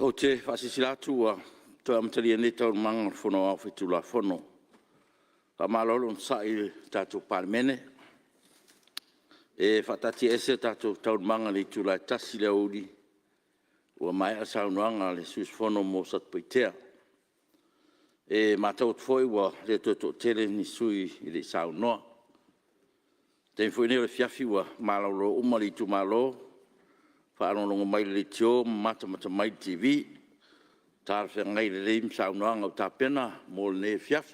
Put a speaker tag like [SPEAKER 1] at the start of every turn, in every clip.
[SPEAKER 1] O te whasisilatu to am tali ane tau manga whono au whetula whono. Pa malolo nsa i tātou Palemene. E whatati ese tātou tau manga li tula tasi lea uri. Ua mai a saunuanga le sus whono mo satpoitea. E mātou tfoi ua le toto tele ni sui i le saunoa. Ten fwoi neo le fiafi ua malolo umali tu malo. Whaanononga mai le tio mata mai TV. Tāwhi ngai le leim saunoanga o tāpena mo le ne fiafi.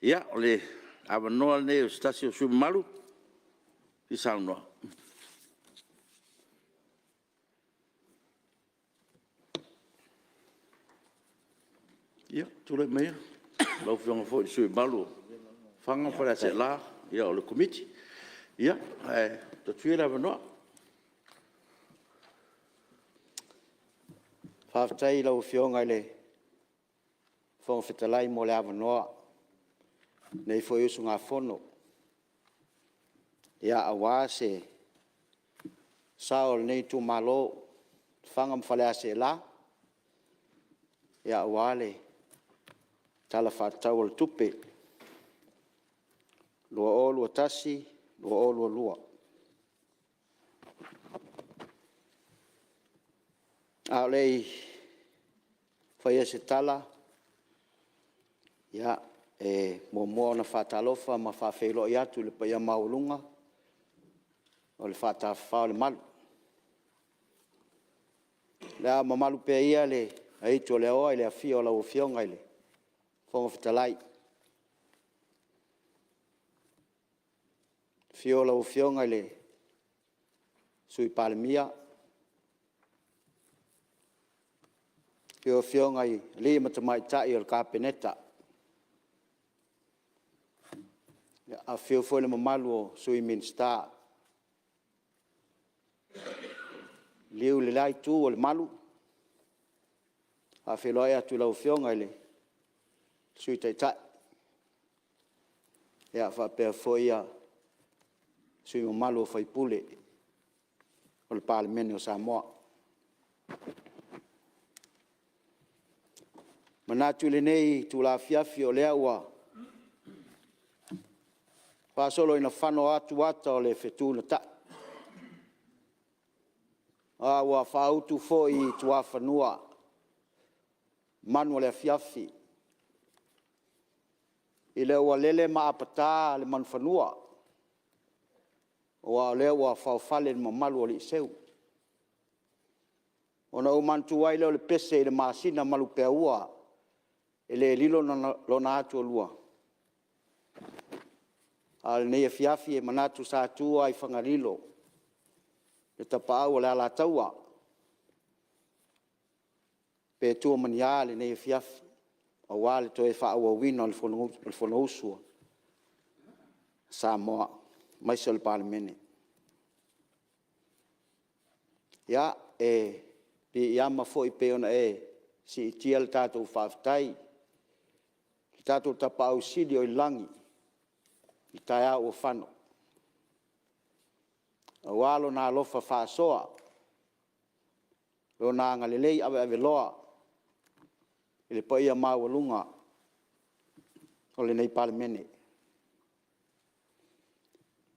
[SPEAKER 1] Ia, o le awanoa ne o stasi o sumalu. I saunoa. Ia, tūre mea. Lau whionga fo i sumalu. Whanga whare se la. Ia, o le komiti. Ia, ta tuira awanoa.
[SPEAKER 2] Whawhatai lau whionga le whonga whetalai mo le awanoa nei fo iusu ngā whono. Ia awa se saol nei tu malo whanga mwhalea se la. Ia awa le tala whatau al tupe. Lua o lua tasi, lua o lua lua. A lei whaia se tala, ia mo na whatalofa ma whawhelo i atu le paia maulunga, o le whatawhao le malu. Lea ma malu pia ia le aitu le oa i le awhia o lau whionga i le whonga whitalai. Whio lau whionga i le sui Palemia. Pio whionga i li matamai tai o le kapeneta. A whio fwoi le mamalu o sui Minsta. Liu le lai tu o le malu. A whiloi atu lau whionga i le sui taitai. Ia whapea fwoi a sui mamalu o whaipule o le Palemene o Samoa. Manatu le nei tu la fiafi o lea ua. Whasolo ina whano atu ata o le whetu na ta. A ua whautu fo i tu a whanua. Manu le fiafi. I le ua lele ma apata le manu whanua. Ua lea ua whawhale ni mamalu o li seu. Ona o mantu waile o le pese i le maasina malu pea ua. Ele lilo lona atu o lua. Al nei fiafi e manatu sa atua i whangarilo. Le tapau o le ala taua. Pe tua mania le nei fiafi. A wale to e wha wina o le whono usua. Samoa. Maisa le Palemene. Ia pi iama fo i peona si itia le tātou whawhtai. Tātou tapa au sidi o i langi, i tai au o whano. A walo nā lofa whāsoa, lo nā ngalelei awe loa, i le paia māwalunga, o le nei Palemene.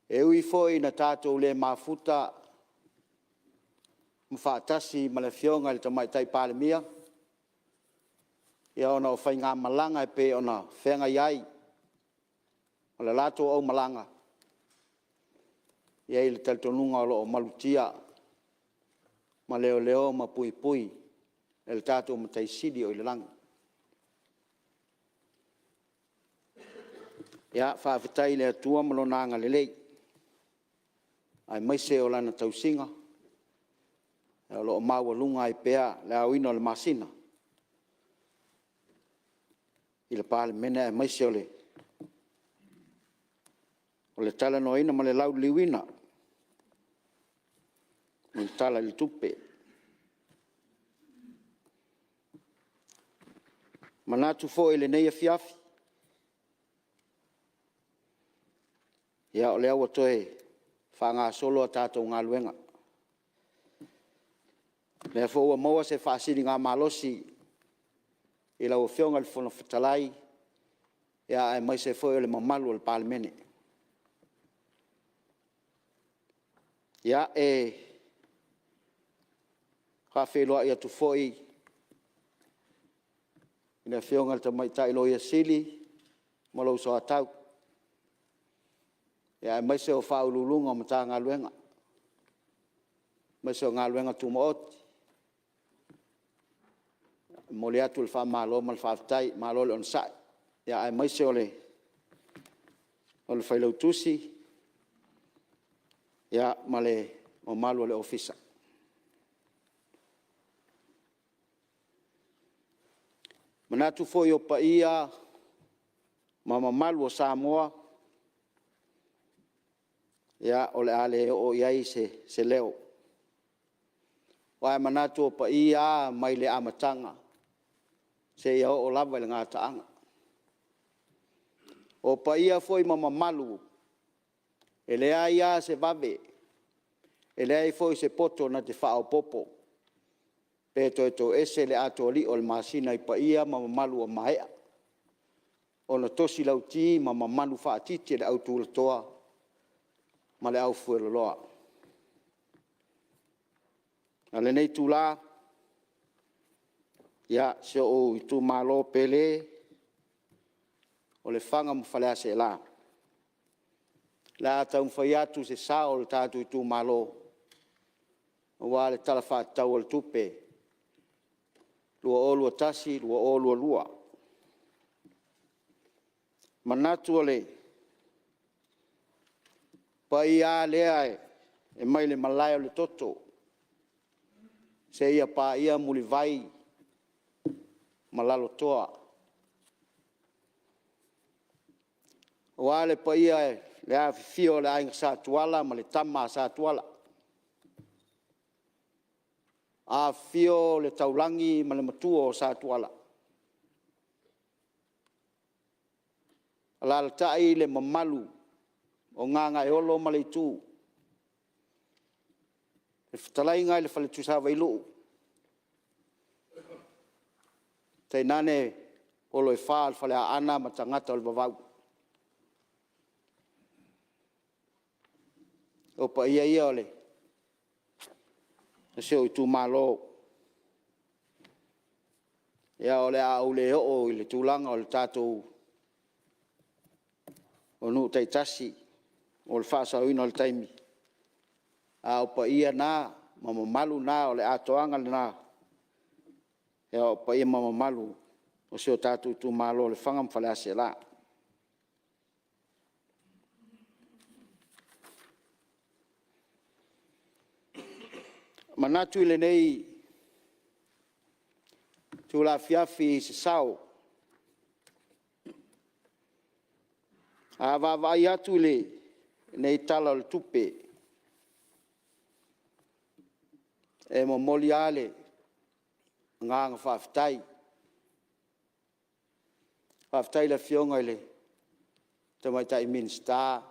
[SPEAKER 2] E ui foi na tātou le mafuta, mwhaatasi ma le whionga le tamaitai Palemia, ia ona o whai ngā malanga e pe ona whenga iai. O le lato au malanga. Ia i le taltonunga o lo o malutia. Ma leo leo ma pui pui. E le tātou matai sidi o i le langa. Ia whawhitai le atua malo nanga le lei. Ai maise o lana tausinga. E o lo o mawalunga i pea le awino le masina. I le Palemene e maise o le tala noina ma le lau liwina. O le tala li tupe. Manatu fo i le neia fiafi. Ia o le awa toe wha ngā solo a tātou ngā luenga. Le fo ua maua se whaasiri ngā malosi i lau whionga le Fonotaga ia ai mai se foi o le mamalu o le Palemene. Ia ka wheloa ia tu foi i le whionga le tamaitai loia sili ma lau soa tau. Ia ai mai se o whaululunga o mata ngā luenga. Mai se o ngā luenga tu mooti. Mole atu le whamalo ma le whaftai, malo le onsai. Ia ai mai se o le whailau tusi. Ia ma le o malo le ofisa. Manatu foi o pa ia ma mamalu o Samoa. Ia o le ale o iai se leo. Wai manatu o pa ia mai le amatanga. Se ia o lava le ngā taanga. O pa ia foi ma mamalu. E lea ia se vave. E lea foi se poto na te whao popo. Peto e to ese le ato li o le masina i pa ia ma mamalu o mahea. O na tosi lau ti ma mamalu whaatiti le autu la toa. Ma le au fuelo loa. Na le nei tu la. Ia se o i tu malo pele. O le whanga mo whalea se la. La tau mwhai atu se sao le tātu i tu malo. O wā le tala whātau o le tupe. Lua o lua tasi, lua o lua lua. Manatu o le. Pai a lea e mai le malai o le toto. Se ia pa ia muli vai. Malalo toa. O ale pa ia le a fio le ainga sa tuala ma le tama sa tuala. A fio le taulangi ma le matua o sa tuala. Ala le tai le mamalu o nganga e olo ma le tu. Le fitalai ngai le fale tusa vailu. Te nane olo e wha fale a ana ma tangata o le vavau. O pa ia ole. Se o i tu malo. Ia ole a ule o i le tūlanga o le tātou. O nu tai tasi. O le whaasa o ino le taimi. A o pa ia nā. Mama malu nā o le atoanga le nā. Ia o pa ia mama malu. O se o tātou tu malo le whangam whale ase la. Manatu ile nei tu la fiafi se sao. A vai atu le nei tala le tupe. E mo moli ale nganga whaftai. Whaftai la fionga ile tamaitai minsta.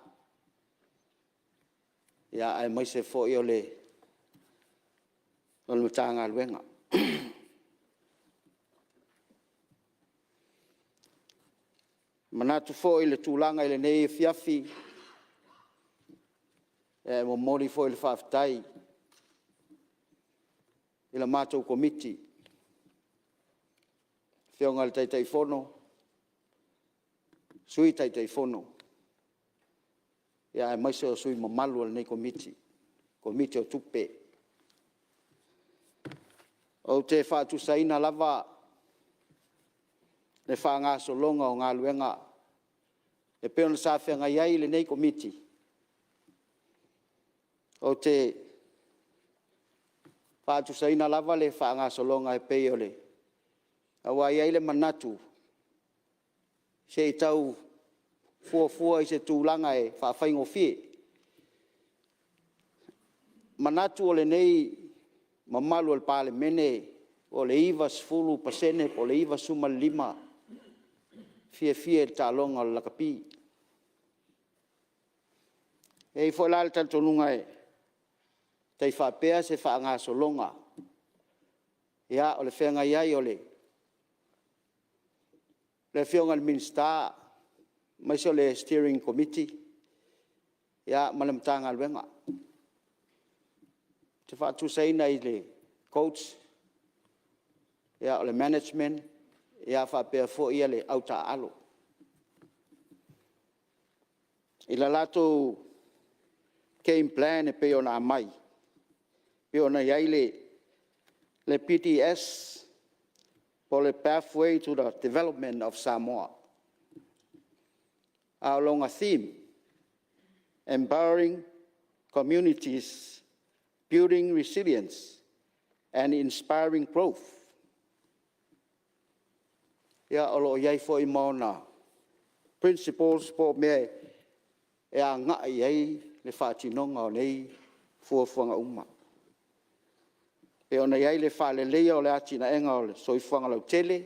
[SPEAKER 2] Ia ai mai se fo i ole on mutanga luenga. Manatu fo ile tūlanga ile nei fiafi. E mo mori fo ile whaftai. Ila mātou komiti. Whionga le taitai fono. Sui taitai fono. Ia e maise o sui mamalu al nei komiti. Komiti o tupe. O te whaatu saina lava. Le wha ngā solonga o ngā luenga. E peona sāwhia ngai ai le nei komiti. O te whaatu saina lava le wha ngā solonga e pei ole. Awa ai le manatu. Se i tau fua i se tūlanga e whawhaingo fie. Manatu o le nei mamalu al Palemene o le iwa sfulu pasene o le iwa suma lima. Fie ta longa o lakapi. E i fo lal tantonunga e. Tei whapea se wha ngā solonga. Ia o le whenga iai o le whionga le minista, mai so le steering committee, ia malamtanga luenga. Te whātu seina i le coach, ia o le management, ia whapea fo ia le auta alo. I la lato game plan e pe ona mai. Pe ona iai le PTS, for the pathway to the development of Samoa. Along a theme, empowering communities, building resilience, and inspiring growth. Ia olo iai fo I mauna principles po me e a ngā iai le whātinonga o nei fuafuanga uma. E ona iai le whaalelea o le atina enga o le soifuanga lau tele,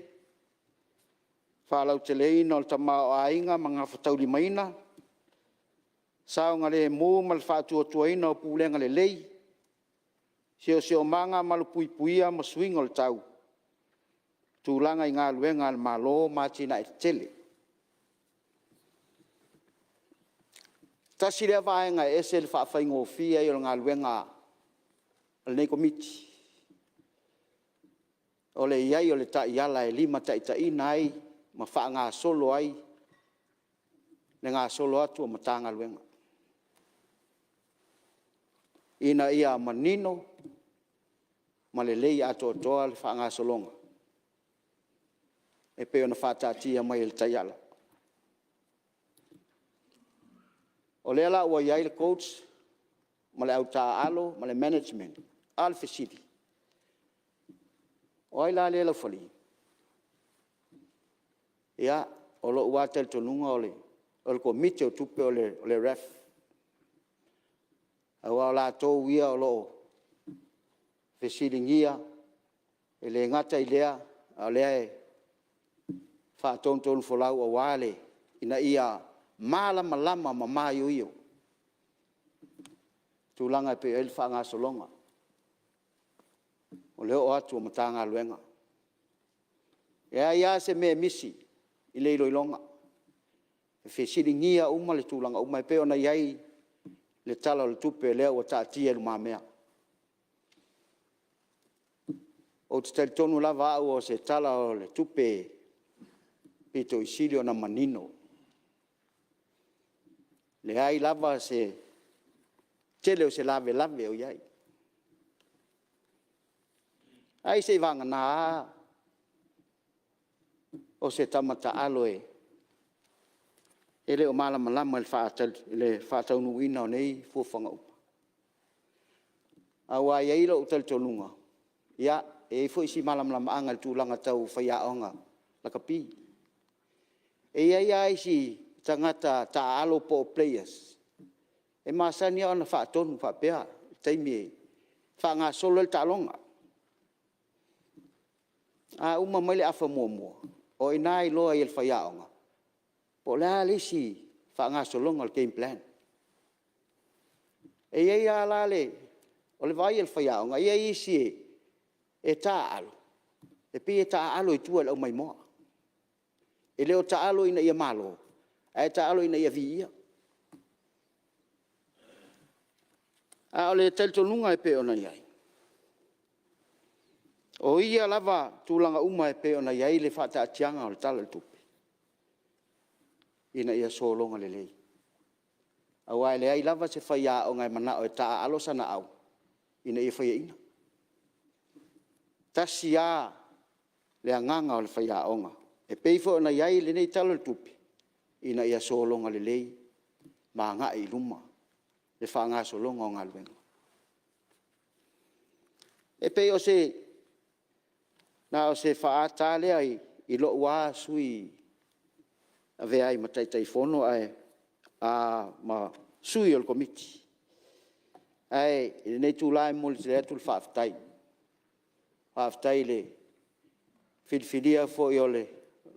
[SPEAKER 2] whaalau tele ina o le tamao a inga mga whatauli maina, saonga le mō ma le whātua ina o pūlenga le lei, sio manga ma le puipuia ma swing o le tau, tūlanga I ngā luenga le malo mātina e tele. Tasi lea vaenga e se le whaafai fia I o ngā luenga le nei komiti. O le iai o le ta iala e lima ta nai, ma wha ngā solo ai, le ngā solo atu o matanga luenga. Ina ia manino, ma le lei ato toa le wha ngā solonga. E pe ona whātātia mai le ta iala. O le ala ua iai le coach, ma le auta alo, ma le management, al fesidi. O ai la le lau whali. Ia, o lo ua tel tonunga o le komite o tupe o le ref. Awa o la tō ia o lo fesilingia, e le ngata I lea, a lea e whātontonu wholau o wale, ina ia malama lama ma mai uio. Tūlanga pe el wha ngā solonga. O leo o atu o matanga luenga. Ia se me misi I le iloilonga. E whesilingia uma le tūlanga uma e pe ona iai le tala o le tupe leo o tātia lu mamea. O te tali tonu lava au o se tala o le tupe pito isilio na manino. Le ai lava se tele o se lave o iai. Ai se vanga na o se tamata aloe. Ele o malama lama le whātaunu ina o nei fuafanga upa. Awa iai lo utal tonunga. Ia, e fo isi malama lama anga tūlanga tau whaiaonga laka pi. E iai si tangata ta alo po players. E masania ona whaatonu whapea, taimi wha ngā solo le talonga. A uma maile afa mua. O inai loa I le whaiaonga. Po lea lisi wha ngā solonga le game plan. E iei a lale, o le vai le whaiaonga, iei isi e tā alo. E pi e tā alo I tua lau mai moa. E leo tā alo ina ia malo. E tā alo ina ia vi ia. A o le teltonunga e pe ona iai. O ia lava tūlanga uma e pe ona iai le whata atianga o le tala le tupe. Ina ia solonga le lei. Awa le ai lava se whaia o ngai mana o e taa alo sana au. Ina ia whaia ina. Tasi a le anganga o le whaia onga. E peifo ona iai le nei tala le tupe. Ina ia solonga le lei. Ma ngā I luma. Le wha ngā solonga o ngā luenga. E pei o se na o se whaata lea I lo ua sui a vea I mataitai fono ai a ma sui o le komiti. Ai, I nei tūlai mō le te atu le whaaftai. Whaaftai le whilwhilia fo I o le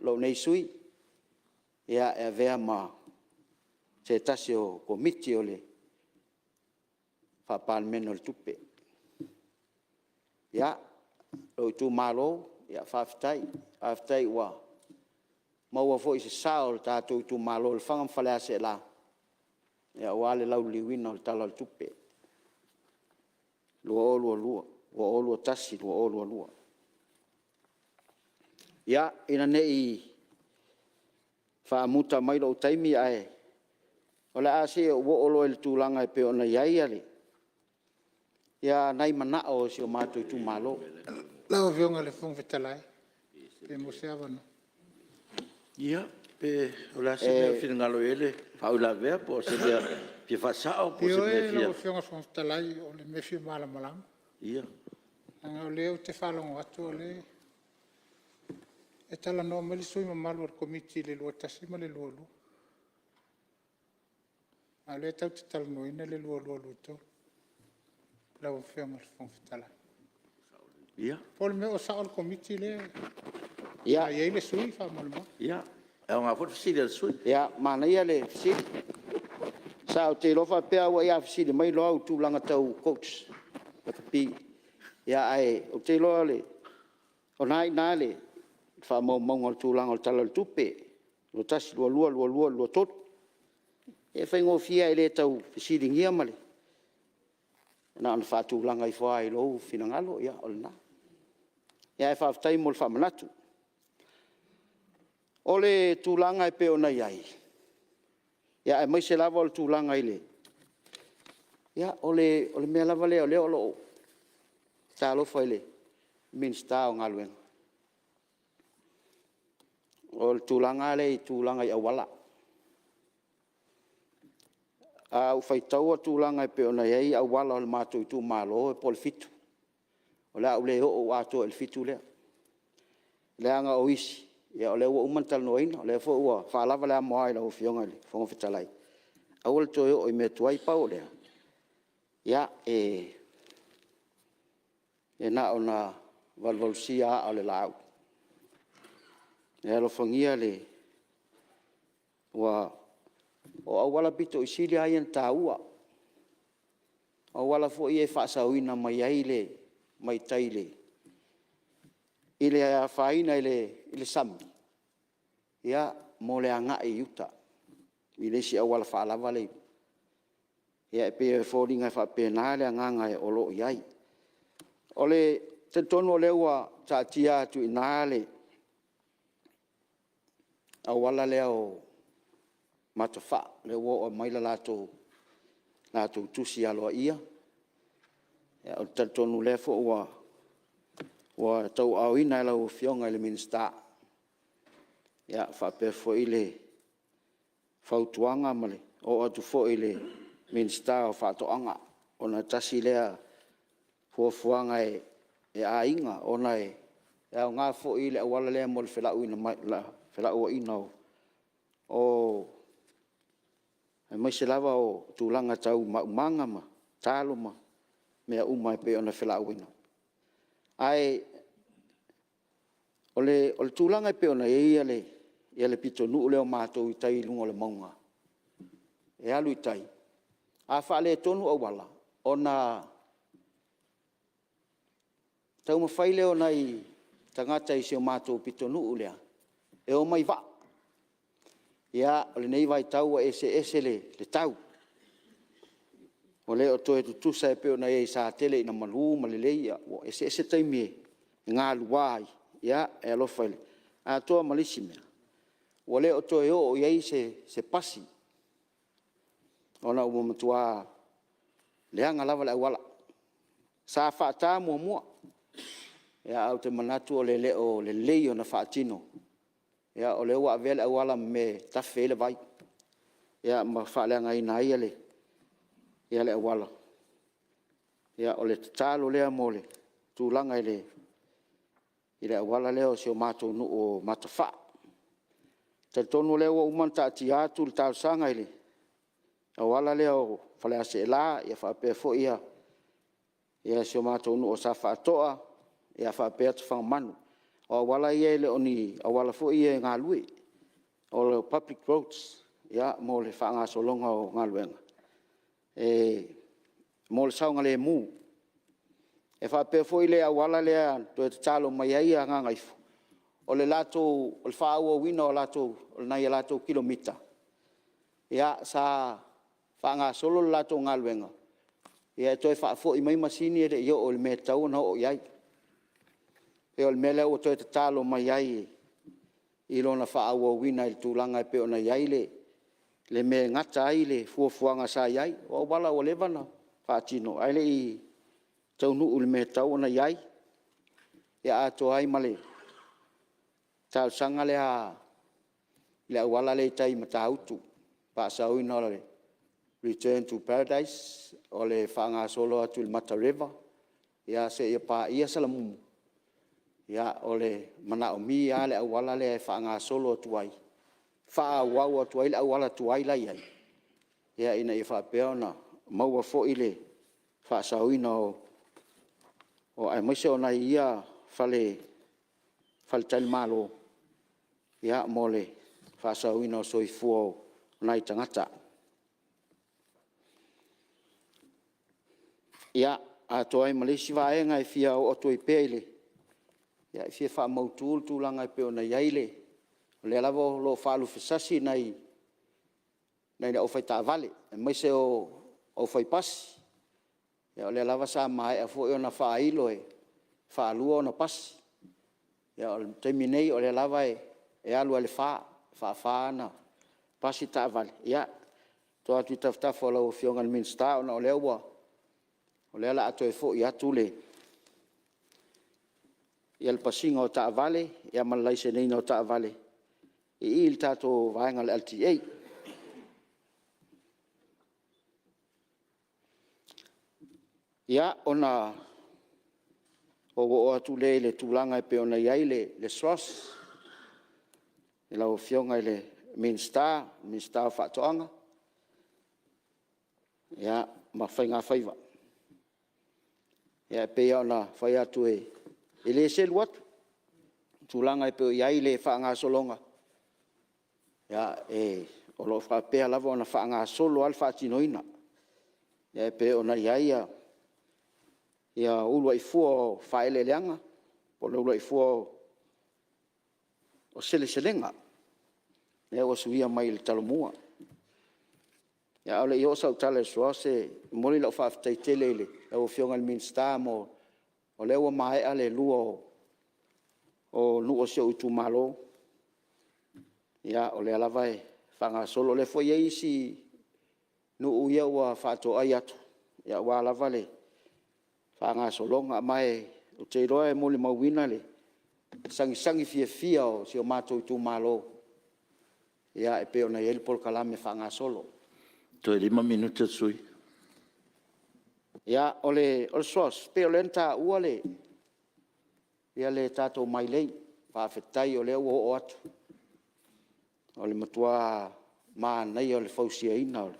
[SPEAKER 2] lo nei sui. Ia e vea ma se tasi o komiti o le wha Palemene o le tupe. Ia, lo tu malo ia faafetai ua maua foʻi se sao le tatou tu malo le faga mafale ase la ia ua le lauliuina o le tala o le tupe lua o lua tasi lua o lua ia ina neʻi faamuta mai loʻu taimi ae o le a se ua olo i le tulaga e pe ona iai ale ia nai manaʻo o sio matou i tumālo
[SPEAKER 3] Lau vionga le fong vetalai. Pe mo se avano.
[SPEAKER 1] Ia, pe o la se mea finangalo ele, whau la vea, po se mea pia whasao, po se
[SPEAKER 3] Pio
[SPEAKER 1] mea
[SPEAKER 3] e lau
[SPEAKER 1] fia.
[SPEAKER 3] vionga fong vetalai o le mewhi mala malam.
[SPEAKER 1] Ia,
[SPEAKER 3] Anga o leo te whalongo atu o le. E tala no mali sui ma malu ar komiti le lua tasi ma le lua lu. A le tau te tala no ina le lua lua lu tau. Lau vionga le fong vetalai.
[SPEAKER 1] ia,
[SPEAKER 3] Pol me o sa o komiti le.
[SPEAKER 2] ia
[SPEAKER 3] Ia le sui fa malma.
[SPEAKER 1] ia. E o ngā whatu siri al sui.
[SPEAKER 2] ia mana ia le fisili sa o te lofa pea ua ia fisili mai loa au tulaga tau coach pi ia ae o te loa le o na le faamaumauga o le tulaga o le tala o le tupe lo tasi lua tolu e faigofia e lē tau fisiligia ma le na ona faatulaga i foa i lou finagalo ia o lenā ia e faafetai mo le faamanatu o le tulaga e pe ona iai ia e maise lava o le tulaga i le ia o le mea lava lea o lea o loo talofa i le minista o galuega o le tulaga le i tulaga i auala au faitau o tulaga e pe ona iai auala o le matou i tumālo e po le fitu o le a'u lē o'o ua atoa i le fitu lea leaga o isi ia o le ua uma le talanoaina o le foʻi ua faalava le amoa i lau fioga i le foga fetalai aua le toe o'o i mea tuai pau o lea ia e na ona valuvalusia a o le laau e alofagia le ua o auala pito i sili ai na tāua auala foʻi e faasauina mai ai le maitai le i le afaina i le sami ia mo le agaʻi iuta i le isi auala faalava lei ia e pe foliga e faapena le agaga e o loo i ai o le tatonu o lea ua taatia atu inā le auala lea o matafaa le ua o'o mai la latou tusi aloaʻia ia o le tatonu lea foʻi ua tauaoina e lau fioga i le minista ia faapea foʻi le fautuaga ma le o atu foʻi le minista o faatoʻaga ona tasi lea fuafuaga e aiga ona e aogā foʻi le auala lea mo le felaʻuaʻina o e maise lava o tulaga tau maumaga ma talo ma mea uma e pe ona felaʻuaʻina ae o le tulaga e pe ona ia le pitonuu lea o matou i tai luga o le mauga e alu i tai a faale tonu auala ona taumafai lea ona i tagata i se o matou pitonuu lea e o mai vaa ia o lenei vaitau ua ese le tau o le o toe tutusa e pe ona ia i sa tele ina malū ma lelei ia ua ese taimi e galuā ai ia e alofa i le atoa ma lisi mea ua lē o toe o'o i ai se pasi ona ua matuā leaga lava le auala sa faatā muamua ia au te manatu o le leʻo lelei ona faatino ia o le ua avea le auala me tafe ai le vai ia ma faaleagaina ai ia le auala ia o le tatalo lea mo le tulaga i le auala lea o se o matou nuu o matafaa tatonu lea ua uma na taatia atu le talosaga i le auala lea o faleaseʻelā ia faapea foʻi ia se o matou nuu o sa faatoʻa ia faapea tafagamanu o auala ia e le oni auala foʻi ia e galue o le public roads ia mo le faagasologa o galuega mo le saoga lemu E whape foi le awala lea to te talo mai ai a ngangaifu. O le lato, o le whaua wina o lato, o le nai lato kilomita. Ia sa whanga solo le lato ngaluenga. Ia toi whaafo i mai masini e yo o le me tau na o iai. E o le mele o toi te talo mai ai i lona whaua wina i tūlanga e pe o na iai le me ngata ai le fuafuanga sa iai. O wala o levana whaatino. Ai le i taunu ule me tau na iai. Ia ato ai male. Tau sanga le wala le tai matautu. Pa sau ina le Return to Paradise o le whanga solo atu le Mata River. Ia se ia pa ia salamu. Ia o le mana o mi ia le wala le whanga solo atu ai. Wha wau atu ai le wala atu ai lai ai. Ia ina i wha peona maua fo ile wha sau ina o ai maise o nai ia fale tali malo. Ia mole wha sau ina o soifua nai tangata. Ia ato ai malesi vaenga e fia o ato i peile. Ia e fia wha mautul tūlanga i peo na iaile. O le alavo lo whaalu fisasi nei le o whai vale. E maise o whai pasi. Ia o le alava sa mai a fo e ona wha ilo e wha alua ona pasi. Ia o le teimi nei o le alava e alu ale wha na pasi ta vale. Ia toa tu taftafa o lau fionga le minsta ona o le ua. O le ala ato e fo i atu le. Ia le pasinga o ta vale, ia malaise neina o ta vale. I il tato vaenga le LTA. Ia ona o atu le tūlanga e pe ona iai le SROS. E lau fionga le minsta o whaatoanga. Ia mawhainga whaiva. Ia pe ona whai atu e le selu atu. Tūlanga e pe o iai le whaanga solonga. Ia o lo whapea lava ona whaanga solo al whaatinoina. Ia pe ona iai ia ulua i fua o whaele leanga. Po le ulua i fua o sele-selenga. Ia o suia mai le talomua. Ia ole i o sau tala e soa se moli lau whaafitai tele ile. O fionga le minsta mo o lewa mai ale lua o nuo se utu malo. Ia o le alava e whanga solo le fo iei si nuu ia ua whaato ai atu. Ia ua alava le whanga solonga mai o te roa e moli mawina le sangi fia o si o mato utu malo. Ia e peo na ieli pol kalame whanga solo.
[SPEAKER 1] Toi 5 minuta sui.
[SPEAKER 2] Ia ole SROS pe ole nta ua le. Ia le tato mai lei whaafetai o le o atu. O le matua maa nei o le fausia ina o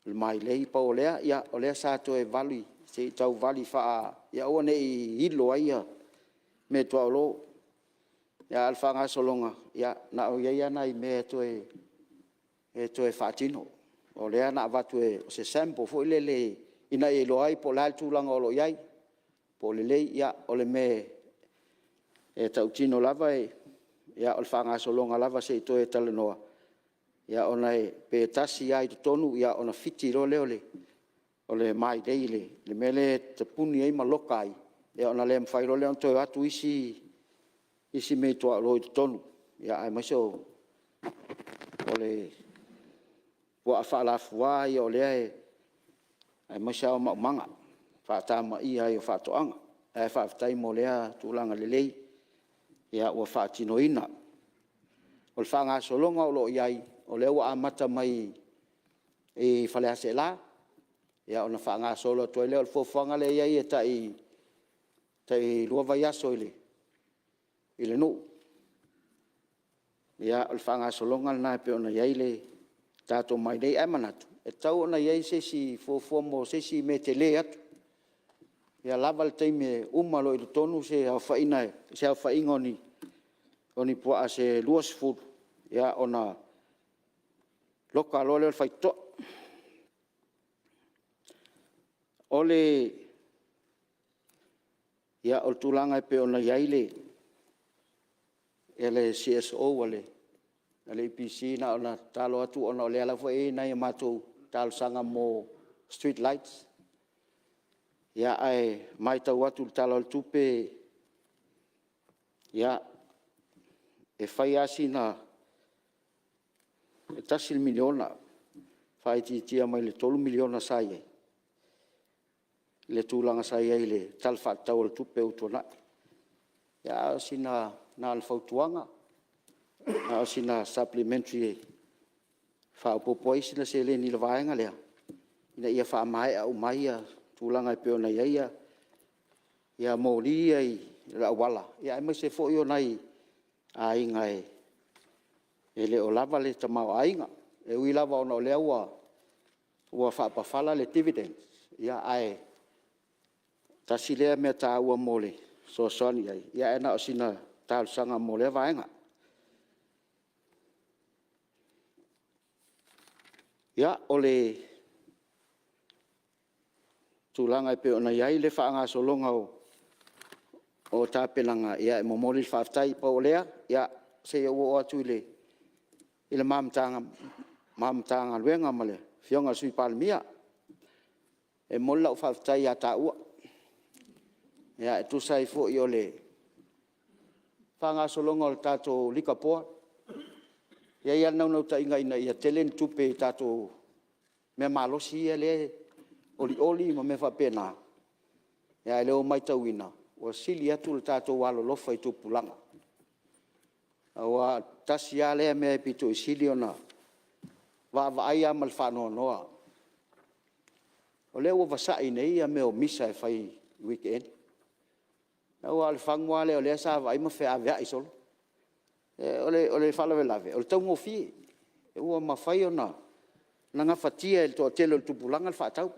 [SPEAKER 2] le mai lei pa o lea. Ia o lea sato e vali se tau vali wha ia o nei hilo aia me tua olo. Ia alwhanga solonga. Ia na o ia nai me to e whaatino. O lea na watu e se sample fo ile ina e loai po la tūlanga o lo iai. Po le lei ia o le me e tau tino lava ia o le whanga solonga lava se to e tala noa. Ia ona e pe tasi ai to tonu ia ona fiti ro leo o le mai dei le mele te puni ei maloka ai. Ia ona le mwhairo leo to atu isi me toa lo to tonu. Ia ai maso o le wa fala fua ia o le ai maso o manga. Whaatama ia i o whaatoanga. Ai whaafitai mo lea tūlanga lelei. Ia ua whaatinoina. O le whanga solonga o lo iai. O le ua amata mai e whalea se la. Ia ona whanga solo toi leo le fofuanga le iai e tai lua vai aso ile no. Ia o le whanga solonga na pe ona iai le tato mai nei ai manatu. E tau ona iai se si fofua mo se si me te le atu. Ia lava le teime umalo i tonu se au whainga oni pua se luas furu. Ia ona loka alo leo whaito. Ole Ia o tulanga pe ona yaile. Ele CSO wale. Ale PC na ona talo atu ona le ala fo e na ia matou talo sanga mo street lights. Ia ai mai tau atu talo tupe. Ia e fai asi na e tasil miliona. Fai tia mai le 3 miliona sai. Le tulanga sai ai le talfa tau tupe utona. Ia sina na alfautuanga. Na sina supplementary fa popoi sina se le ni le vaenga le. Ina ia fa mai au mai tulanga pe ona ia. Ia mori ai la wala. Ia mai se fo yo nai ai ngai. Ele o lava le tamau ainga. E ui lava ona le ua fa pa fala le dividends. Ia ai tasilea me ta ua mole. So soni ai. Ia ena o sina tal sanga mole vaenga. Ia ole tulanga pe ona iai le faanga solonga o tapelanga ia e momoli faftai pa olea ia se o atu ile mamtanga luenga male fionga sui palmia e molla o faftai ya taua ia tu sai fo iole faanga solonga o tato likapoa ia no ta inga ina ia telen tupe tato me malosi ele oli ma me fa pena ia le o mai tauina o sili atu tato walo lofa i tupulanga awa tasia le me pito sili ona va ai amal fa no o le o vasa nei ia me o misa e fai weekend awa al fangwa le o le sa vai ma fe avia isol ole fala velave o tau fi o ma fai ona nanga fatia el to telo tupulanga fa tau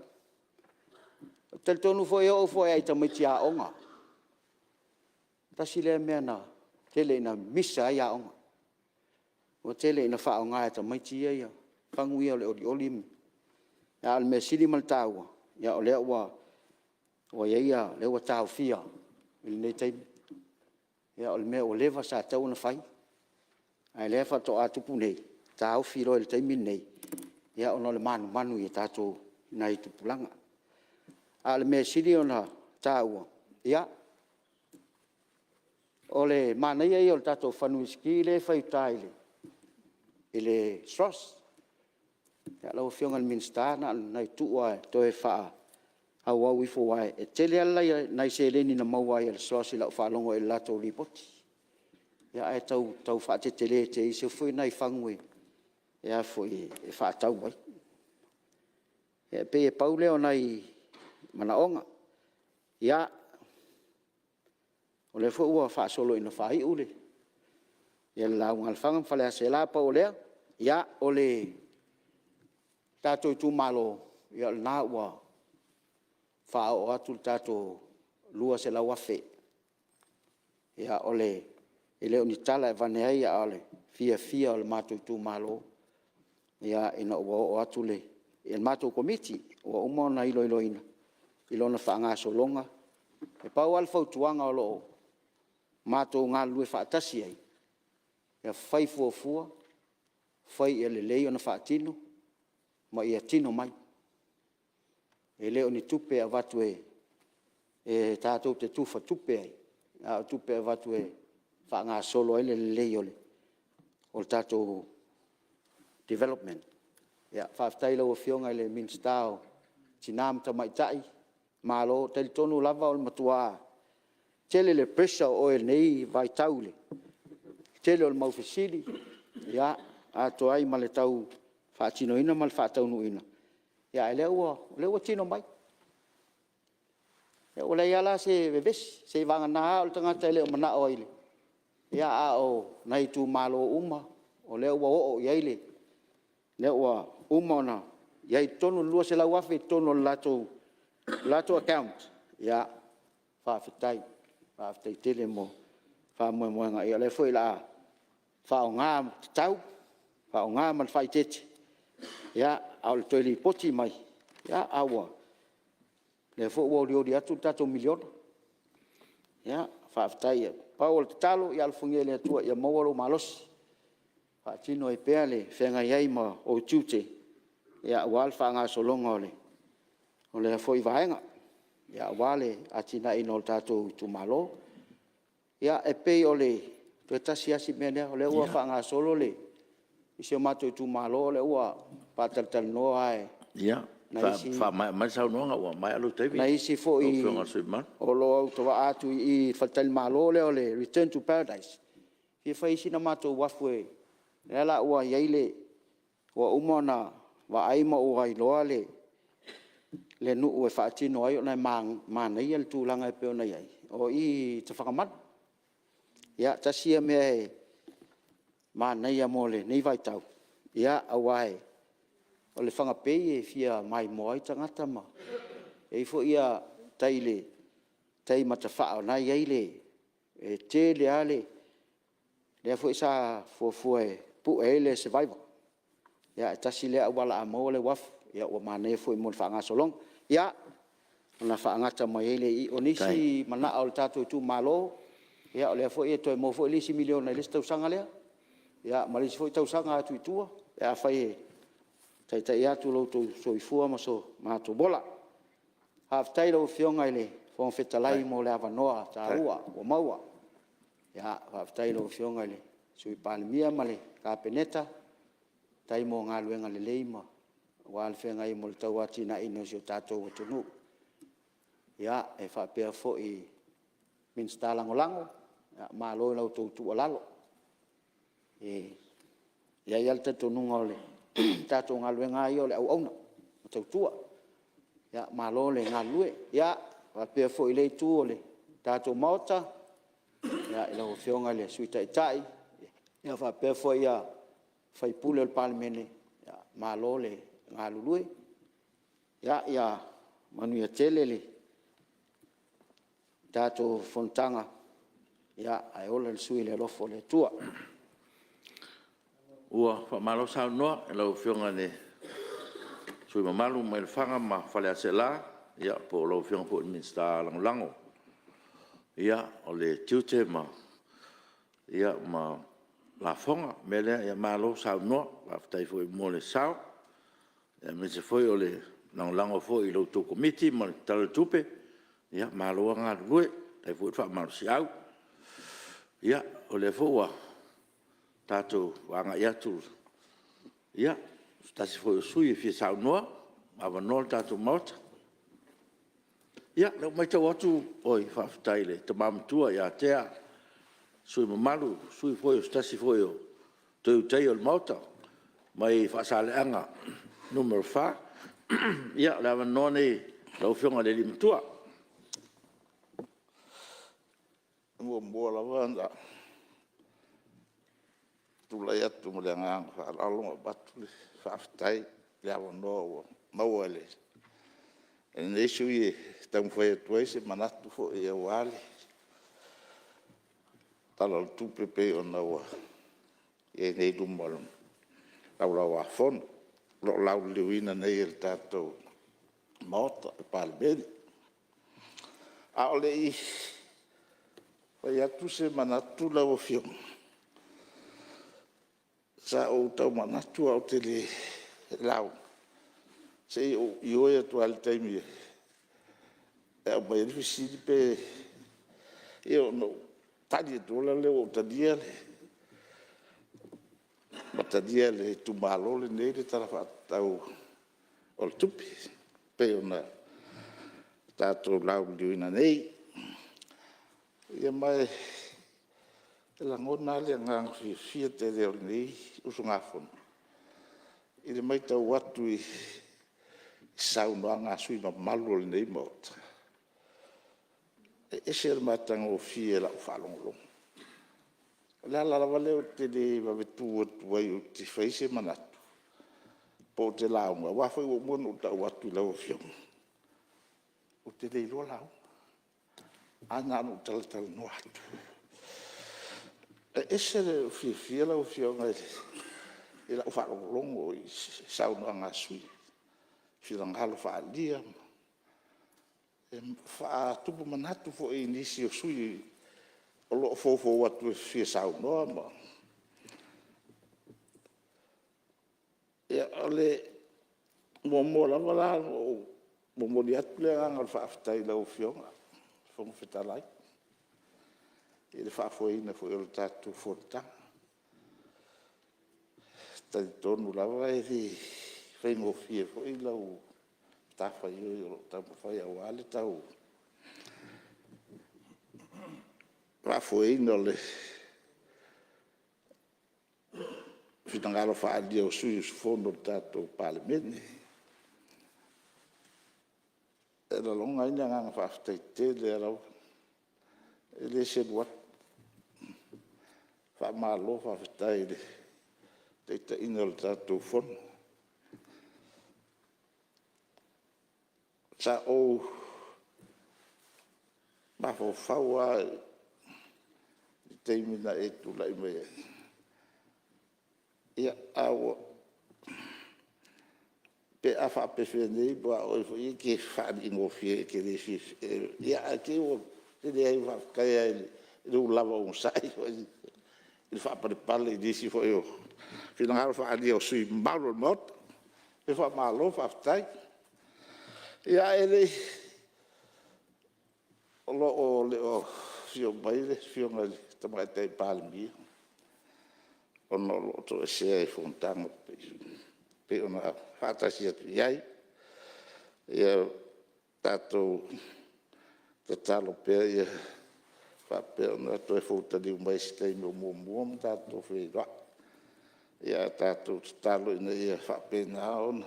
[SPEAKER 2] tel tonu foi ai tamitia onga tasile mena tele na misa ya onga o tele na fa onga tamitia ya pangui ole olim ya al mesili mal tau ya ole o ya le wa tau fia il ne tai ya ole me ole va sa tau na fai ai le fa to atu punei tau firo el tai min nei ya ono le manu i tato nai tupulanga al me sili ona tau ya ole mana ia o tato fanuiski le fai taile ele stros ya lo fionga minsta na nai tuwa to e fa awa wi fo wai e tele ala nai se le ni na maua el stros la fa longo el lato ripoti ya e tau fa te tele te se foi nai fangwe ya foi e fa tau wai e pe paule ona i manaonga ya ole fo ua fa solo ina fa i ule ya la ngal fang fa la se la pa ole ya ole tato tu malo ya na wa fa o atu tato lua se la wa fe ya ole ele oni tala vanea ya ole fia ole matu tu malo ya ina o atu le el matu committee o umona iloina ilona fa nga solonga e pa wal fo tuanga o lo mato nga lu fa tasi ai ya fai fo fai ele le ona fa tino ma ia tino mai ele oni tupe avatu e tato te tufa tupe ai a tupe avatu fa nga solo ele le ole o tato development ya fa tailo fionga ele minstao tinam ta mai tai malo tel tonu lava o matua tele le pressure o el nei vai taule tele o mau fisili ya ato ai male tau fa tino ina mal fa tau no ina ya le o tino mai ya o le ala se bebes se vanga na o tanga tele o mana o ile ya a o nai tu malo uma o le o yaile le o uma na ya tonu lua se la wafe tonu lato account ya fa fitai tele mo fa mo nga ia le foi la fa nga tau fa nga mal fai tete ya al toili poti mai ya awa le fo wo dio dia tu tato milion Ya, whaaftai. Pau te talo i alfungia le atua i a mawaro malos. Whaatino e pea le whenga iai ma o tiute. Ia wal whanga solonga ole. Ole a foi vaenga. Ia wale atina ino tatou tu malo. Ia e pei ole tu tasi asi mene ole ua whanga solo le. Isi o matou tu malo le ua pataltal noa e.
[SPEAKER 1] Ia. Fa mai sau no nga mai alu tevi.
[SPEAKER 2] Na isi fo i o lo au tawa atu i fatal malo le ole return to paradise. Fi fa isi na matou wafue. Ela ua yaile wa umona wa aima ua iloa le nu e whaatino ai o nai mana i al tūlanga e peo na iai. O i te whakamat. Ia tasia mea e mana ia mole nei vai tau. Ia awai. O le whangapei e fia mai moai tangata ma. E fo ia taile, tai matawhao na iai e te le ale. Le fo isa fo pu e le survival. Ia e tasi lea wala a mo le waf. Ia ua mana e fo i mo le whaanga solong. Ia, ona whaangata mai ele i onisi mana au le tatou tu malo. Ia o le fo i toi mo fo i lisi miliona i lisi tausanga lea. Ia ma lisi fo i tausanga atu i tua. Ia fai e. Tai atu loutou soifua ma so mātou bola. Haftai lau fionga ile fong fetalai mo le avanoa ta ua o maua. Ia haftai lau fionga ile sui Palemene ma le kapeneta tai mo ngā luenga le leima. Wa al fenga i mo le tau ati na ino si o tātou o tunu. Ia e whapea fo i minsta langolango. Ia māloi lau tau alalo. Ia i alta tonunga ole. Tātou ngā lue ngā i o le au auna, o tau tua. Ia, malo le ngā lue. Ia, wapea fo i lei tū o le tātou maota. Ia, ila o whionga le suita i tai. Ia, wapea fo ia whaipule o le Palemene. Ia, malo le ngā lulue. Ia, manu ia tele le tātou Fonotaga. Ia, ai ola le sui le lofo le tua.
[SPEAKER 1] Ua whamalo sau noa, e lau whionga ne sui mamalu mai le whanga ma whale ase la, ia po lau whionga po i minsta lango. Ia o le tiute ma, ia ma la whonga, mele ia malo sau noa, whaftai fo i mo le sau, ia me se foi o le lango fo i lau tō komiti ma le tala tupe, ia malo a ngā rue, tai fo i whamalo si au, ia o le fo ua, tātou wanga ia tu. Ia, tasi foi o sui e fia sau noa, awa noa tātou mauta. Ia, lau mai tau atu, oi, whaftai le, ta mamatua, ia tea, sui mamalu, sui foi o tasi foi o tau tei o le mauta, mai whaasale anga, numero 5. Ia, le awa noa nei, lau whionga le limatua.
[SPEAKER 4] Mua la wanda. Tulai atu mo le ngang whaalalo batu le whaftai le awa noa maua le. E nei sui tamu whai atuai se manatu fo e awale. Tala le tupepe o naua e nei lumalum. Lau a fono. Lau lewina nei el tātou maota e Palemene. A ole i whai atu se manatu lau o whionga. Sa o tau manatu au te le lau. Se i oia tu al taimi. E au mai rifisiri pe e o no tani e tola le o tadia le. Ma tadia le tu malo le nei le tarafa tau o le tupi. Pe o na tātou lau liuina nei. Ia mai e la ngona le ngang fia te reo nei usu ngā fono. I le mai tau watu i sau noa ngā sui ma malu le nei maota. E se le matanga o fia la whalongolong. Le ala leo te le wawetu atu ai o te whaise manatu. Po te launga, wawhai o mono o tau watu i lau whionga. O te le iloa lau. Ana anu talatala no atu. Ese le fia la whionga e la whalongolongo i sau noa ngā sui. Fia ngalo whaalia. Whaatupu manatu fo I nisi o sui o loo fofo atu e fia sau noa ma. Ia ole mo lava la mo li atu le anga le whaafitai lau fionga. Fonga whitalai. I le whaafoina fo i le tatu Fonotaga. Tai tonu lava e fi whaingofie fo I lau tafa I o tau mawhai au ale tau. Whaafoina le whitangalo whaalia o sui fono tato Palemene. E la longa ina nganga whaafitai te le arau. E le se luat. Whaamalo whaafitai le. Teita ina le tato fono. Sa o mafo whaua I teimina e tula I mea. Ia awa pe a whaapefe nei bua o I ke whaani ingofie ke le fie. Ia a ke o te le ai whaakai ai le ulava o sai. I whaapare pale I disi fo eo. Whinangaro whaani o sui mauro mot. Pe whaamalo whaafitai. Ia ele o le o fio mai le fio ngai tamai te Palemene. Ono lo to e se e Fonotaga pe ona whaatasi atu iai. Ia tatou tatalo pea ia whapea ona to e whautaliu mai si tei mua tatou wheroa. Ia tatou tatalo ina ia whapea na ona.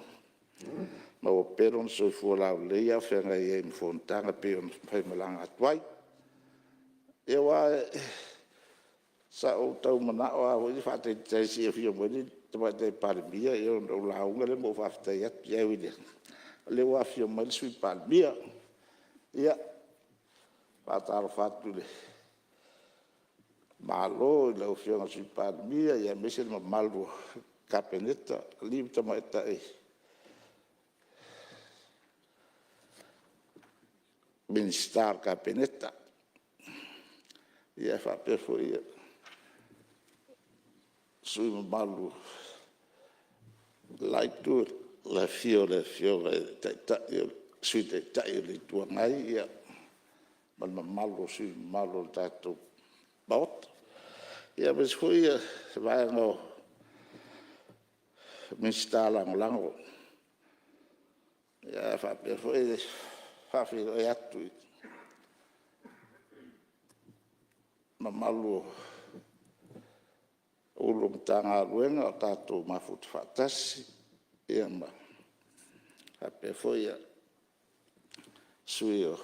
[SPEAKER 4] Ma o pero na soifua lau leia whenga I e Fonotaga pe ona whaimalanga atuai. Ia wa sa o tau mana o a hoi whaatei tei si e whio mwini tamai tei Palemene ia o launga le mo whaafitai atu ia wile. Le wa whio mwini sui Palemene ia whaataro whaatu le malo I lau whio sui Palemene ia mese le malu kapeneta liu tamai tei Ministar kapeneta ia whaapefo ia sui malu laitu le fio sui te tai le tuangai ia malu sui malu tatou baot ia mes hui ia vaengo Ministar lango ia whaapefo ia whaafiro e atu mamalu ulung tanga luenga o tatou mafut whaatasi ia ma hapefo ia sui o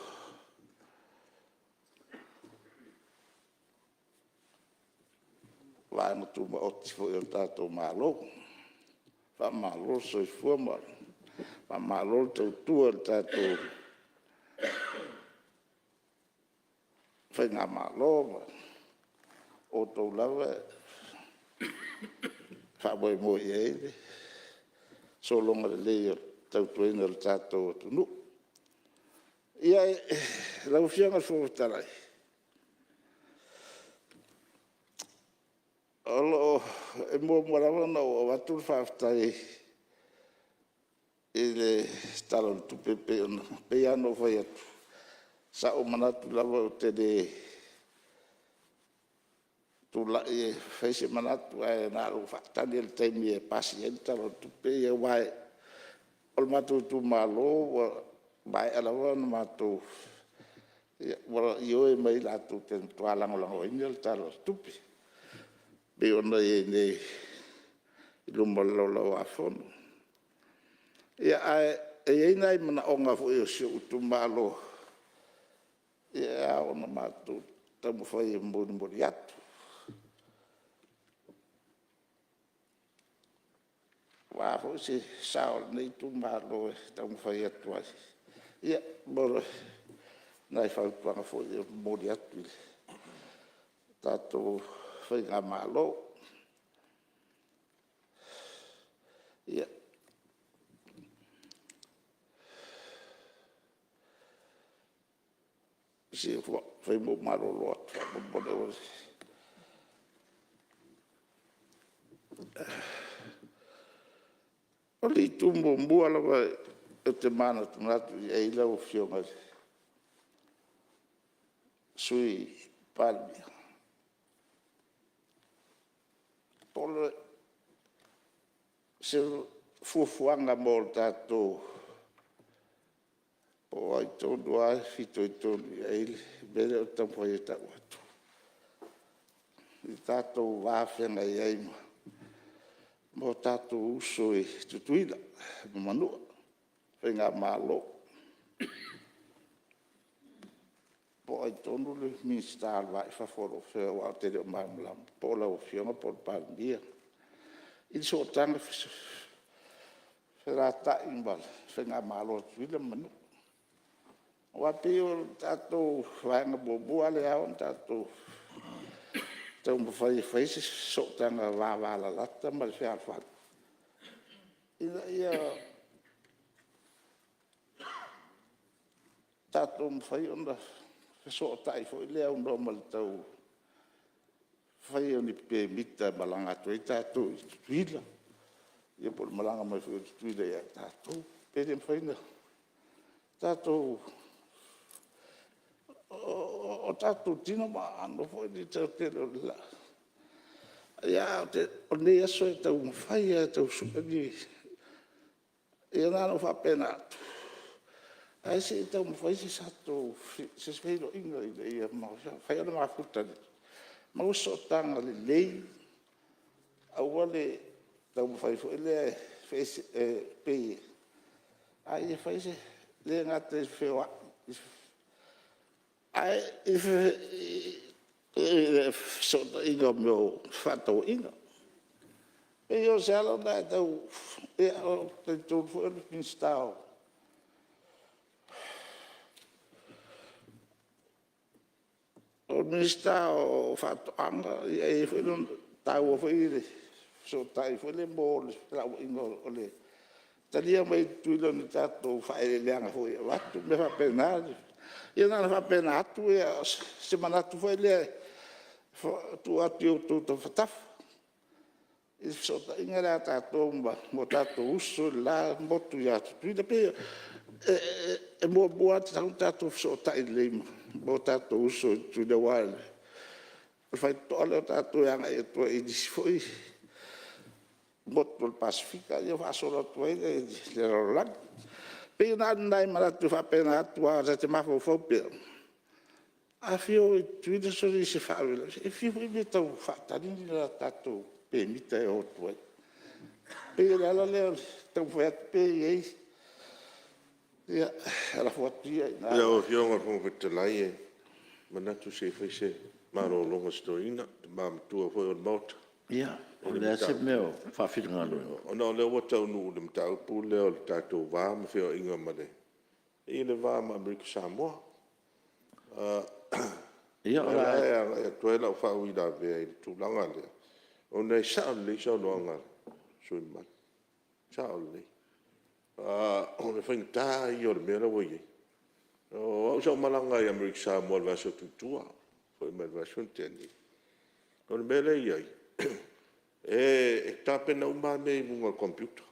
[SPEAKER 4] vaenga tuma oti fo i o tatou malo whamalo soifua ma whamalo tautua o tatou whainga malo o tau lawa whamoe mo I eile so longa le leo tau tuena le tātou tunu ia lau whianga whootarai olo e mua rawa na o watu whaafitai I le talon tupe pe ano whai atu sa o manatu lawa o te de tu la e fese manatu ai na lo fatani el temi e paciente lo tu pe e vai ol matu tu malo vai ala wa matu wa io e mai la tu ten tu ala ngo ingel talo tupi be ona e ne lo malo lo afon ia e nai mana onga fo e so tu malo ia ona matu tamu foi mo atu wa fo si sao nei tu malo tamu foi atu ia bolo nai fa tu fo mo atu tato foi malo ia si fai mo marolo atu, mo le o. O li tumbo mbua lawa e te mana tunatu i eila o fionga sui Palemene. Polo se fuafuanga mo le tātou o ai tonu ai fito i tonu i eile mele o tampo e tau atu. I tātou wāwhenga i eima. Mo tātou uso i tutuila, manua, whenga mālo. Po ai tonu le minister vai whawhoro whea wā te reo māmulam. Po lau whionga po le Palemene. I so tanga whera tai mbal, whenga mālo tuila manua. Wa pio tātou whainga bobua le aon tātou tau mawhai se sotanga wāwāla lata ma le whea whak. Ia tātou mawhai onda sotai fo i lea uno ma le tau whai oni pe mita malanga atu i tātou i tuila. Ia po le malanga mai whi o tuila ia tātou. Pere mawhai na tātou o tātou tino ma ano fo ni tau tero la. Ia o ne aso e tau mwhai e tau supani. Ia nāno whapena atu. Ai se e tau mwhai se sato se svelo inga i ia mau. Whai ana maa futani. Mau so tanga le lei. Aua le tau mwhai fo ele pei. Ai e whai se le ngate whewa. Ai so inga meu fato inga. E eu se ela da tau e o te tu foi no install. O ministro o fato anga e foi no tau foi so tai foi le bol la inga ole. Talia mai tu no tato fai le anga foi watu me fa penal. Ia nana whapena atu e semana atu foi le tu atu tu whataf. I sota inga rea tātou mo tātou uso la motu i atu. Tui te pe e mua bua tātou sota i leima. Mo tātou uso tui de wale. Whai toale o tātou anga e tua i disi foi. Motu le Pasifika ia whasora tua i le rolag. Pe na nai mara tu fa pena tua za te mafo fopia. A fio tu de so se fa. E fio me tau fa tani la tato pe mita e o tua. Pe la le tau fa pe ei. Ia la fotia na.
[SPEAKER 5] Ia o fio ngor fo te lai e. Mana tu se fa se maro longa stoina, mam tu fo o mot.
[SPEAKER 1] Ia, o le se meo whawhiringa loi.
[SPEAKER 5] Ona le wa tau nu le mtau pu le o tātou wā ma whio inga male. I le wā ma Amerika Samoa.
[SPEAKER 1] Ia, o la
[SPEAKER 5] e tuela o whau i la vea i tūlanga lea. O nei sao le sao noanga sui man. Sao le. O le whaing tā i o le mea rawa i. O au sao malanga i Amerika Samoa le vaso tutua. Foi mai vaso teni. O le mea le i ai. E tapena uma me munga computer.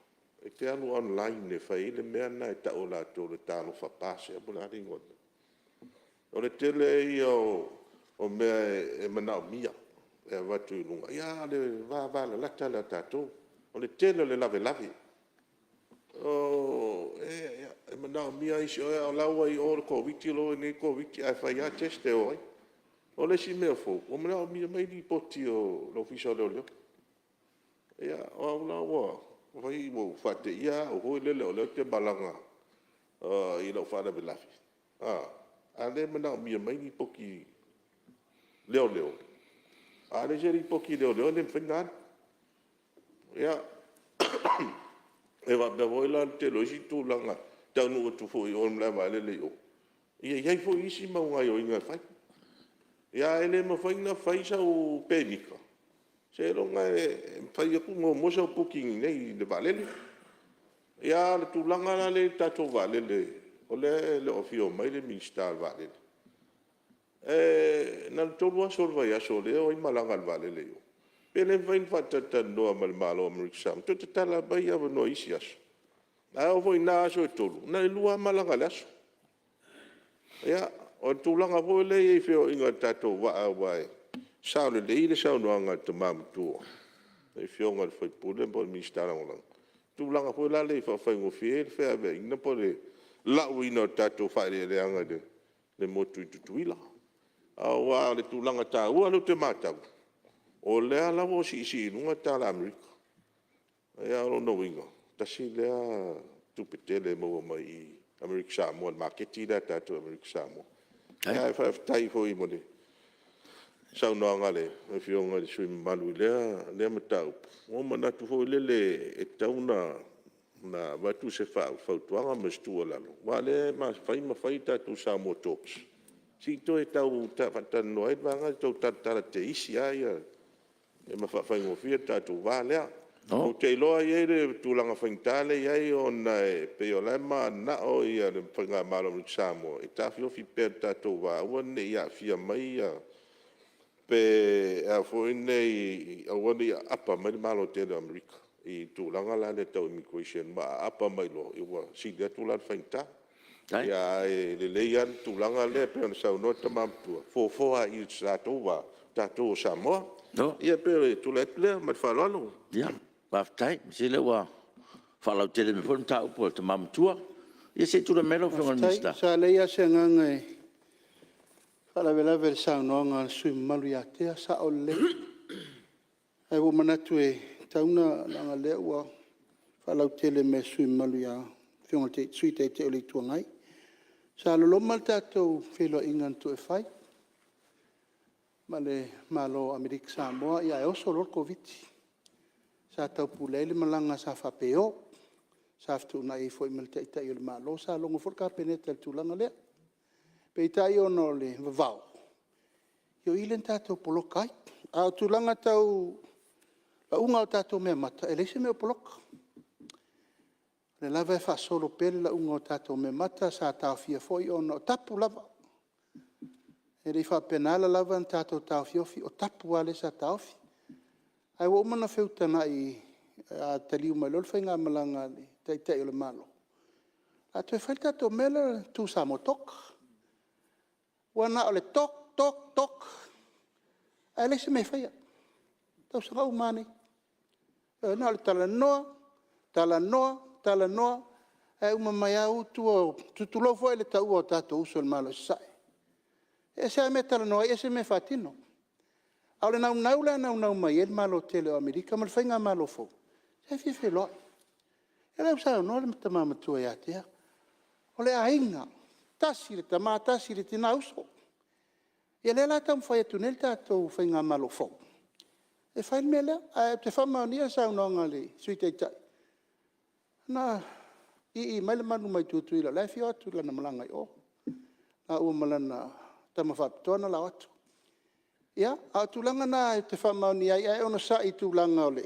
[SPEAKER 5] E te alu online ne fai le mea na e tau la tō le tālo whapase a bula ringona. O le tele i o mea e manao mia. E watu i lunga. Ia le wāwāla lata la tātou. O le tele le lave lave. O e manao mia isi o e o laua i o le kōwiti lo e ne kōwiti ai whai a teste o ai. O le si mea fō. O manao mia mai li poti o lo fisa leo leo. Ia, o au la wa, vai mo fate ia, o hoi lele o leo te balanga i lau whana bilafi. A le mana o mia mai ni poki leo leo. A le jeri poki leo leo, le mwhengan. Ia, e wa mea voi la te loisi tū langa, tau nu atu fo i on mlea mai lele o. Ia, iai fo isi maunga i o inga whai. Ia, ele ma whai na whai sa o pēmika. Se ronga e whai aku ngō mosa o pukingi nei le valele. Ia le tūlanga la le tato valele. O le o fio mai le minister valele. na tolu aso le vai aso le o i malanga le vale le o. Pele vain fatata noa mal malo Amerika. To te tala bai ava no isi aso. A o voi na aso e tolu. Na i lua malanga le aso. Ia, o tūlanga voi le i whio inga tātou waa wai. Sao le le i le sao noanga te mamutua. E whio ngā le whaipule po le ministara ngolanga. Tūlanga voi la le i whawhaingo whie le whea vea ina po le lau ina o tātou whaere le anga le motu i tutuila. A wā le tūlanga tā ua lo te mātau. O lea lawa o si isi inunga tā la Amerika. Ia alo no winga. Tasi lea tupetele maua mai i Amerika Samoa, marketi la tātou Amerika Samoa. Ia e whaitai hoi mo le. Sau noanga le, e whionga le sui malu lea matau. O manatu hoi le e tauna na watu se whautuanga mastua lalo. Wa le ma whai tātou Samoa Talks. Si to e tau whatano ai wanga tau tatara te isi ai e ma whaingo whia tātou wā lea. O te iloa i le tūlanga whaintale iai o na e peo lema na o ia le whainga malo Amerika Samoa. E tāwhi ofi pēr tātou wā ua ne ia whia mai pe a fwine i awane ia apa mai malo tele Amerika. I tūlanga la le tau immigration ma apa mai lo i ua si lea tūlanga whainta. Ia e le leian tūlanga le peo na sau nota mamtua. Fōfoa i tātou Samoa. Ia peo e tūlet lea mai whalalo.
[SPEAKER 1] Ia. Waftai, si le wa whalau tele me whanu tā upo te mamutua. Ia se tūra melo whionga minista.
[SPEAKER 6] Sa leia se nganga e whalawelawe le saunoanga sui malu ia tea sa o le. Ai wo manatu e tauna langa lea ua whalau tele me sui malu ia whionga te sui te o le tuangai. Sa loloma le tātou whilo ingan tu e whai. Ma le malo Amerika Samoa ia e oso lor COVID. Sa tau pulele malanga sa whapeo. Sa aftu na i fwoi mele te i le malo. Sa longo fwrka peneta le tūlanga lea. Pe tai ono le vavau. Yo ilen tātou polokai. A tūlanga tau la unga o tātou mea mata. E leise mea poloka. Le lava e whasolo pele la unga o tātou mea mata. Sa tau fia fwoi ono tapu lava. E rei whapenala lava en tātou tau fiofi. O tapu ale sa tau fi. Ai wo mana feutana i a taliu mai lol whainga malanga ni tai o le malo. A tu e whaita to mela tu Samoa tok. Wana o le tok. Ai le se me whaia. Tau sanga umane. Na o le tala noa. Ai umamai au tutulo fo ele tau o tato uso le malo sai. E se me tala noa, e se me fatino. Au le nau mai el malo tele o Amerika, ma le whainga malo fo. Se fi loa. E lau sa no le tamama tua ia tea. O le ainga, tasi le tama, tasi le tina uso. E le la tam whai atu nel tātou whainga malo fo. E whain me lea, te whamaunia sa unonga le, sui te tai. Na, i mai le manu mai tutu ila, lai fio atu lana malanga i o. Na ua malana tama whapitona lau atu. Ia, a tūlanga nā te whamauni ai ona sa i tūlanga o le.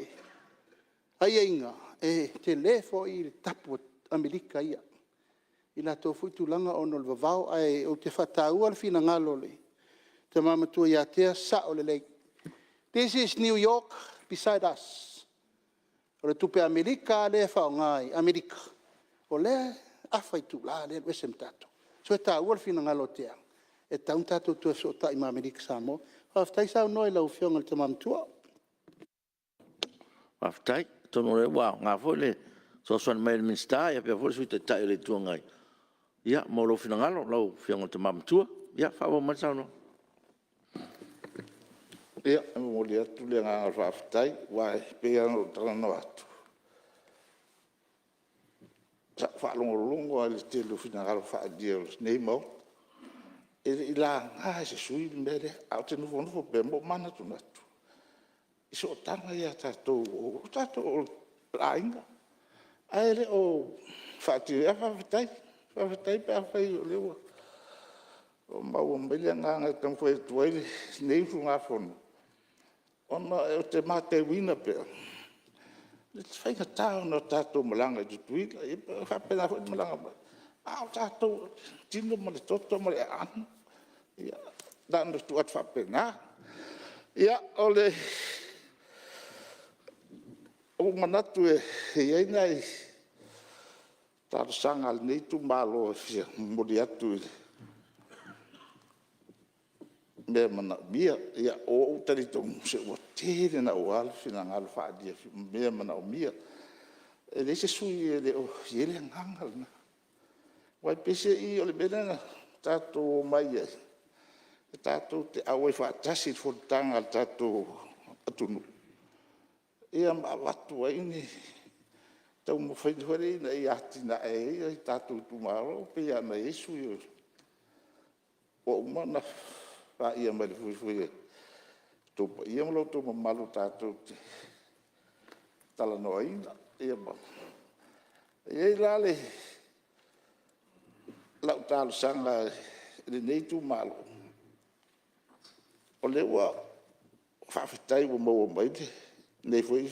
[SPEAKER 6] Ai inga, te lefo i tapu Amerika ia. I la tō fui tūlanga ono le vavau, ai o te whataua le whina ngalo le. Te mamatua ia tea sa o le lei. This is New York beside us. O le tupe Amerika le whao ngai, Amerika. O le awhai tūla le wesem tato. So e tāua le whina ngalo tea. E taun tato tu e so ta i Amerika Samoa. Whaftai sau noi lau whionga te mamtua.
[SPEAKER 1] Waftai, tono le wau, ngā fwoi le, so swan mai le minsta, ia pia fwoi sui te tai le tuangai. Ia, mo lo whina ngalo, lau whionga te mamtua. Ia, whawa mai sau no.
[SPEAKER 4] Ia, mo le atu le ngā whaftai, wai, pia no tala no atu. Sa whaalongo ai le te lo whina ngalo whaadia nei mau. I la ngā se sui mere, au te nufo pe mo mana tu natu. I so tanga ia tātou la inga. Ai le o whaati ea whawhitai pe a whai o lewa. O mau o mbele ngā tamwhai tuaile, nei fu ngā whono. Ona e o te mate wina pe. Le te whainga tāo no tātou malanga i tutuila, i whapena malanga mai. Au tātou, tino ma le toto ma le anu. Ia, Nāna tuat whapena. Ia, ole, o manatu e iei nei, tāra sanga al nei tu malo e fia, mori atu i mea mana mia, ia o utari tongu se ua tere na o ala fina ngalo whaadia, mea mana o mia. E le se sui e le o iele ngangal na. Wai pese i ole benana, tātou mai ai. Tātou te awai whaatasi Fonotaga tātou atunu. Ia maawatu ai ni tau mawhainwhare na i atina e i tātou tumaro pe ana Yesu i o umana wha ia mali fuifui tupa. Ia mlo tu mamalu tātou te talanoa ina. Ia ma. Ia i lale lau tālu sanga le nei tumalo. O lewa whawhitai wa maua maite, nei fwoi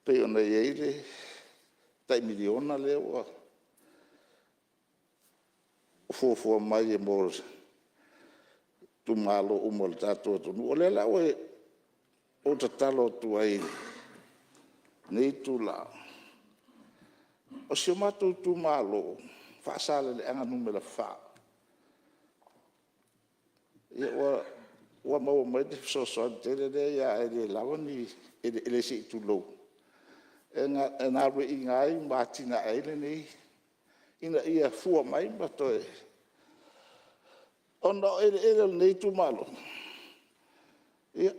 [SPEAKER 4] pe o nei eile, tai miliona lewa, fua mai e mor tu malo umol tātua tonu. O le lau e o tatalo tu ai nei tu la. O si o matu tu malo, whaasale le anga numela wha. Ia ua maua mai te so tere le ia e le lawa ni e le si tu lou. E ngā rue i ngai mātina eile nei. Ina ia fua mai matoe. Ono ele nei tu malo. Ia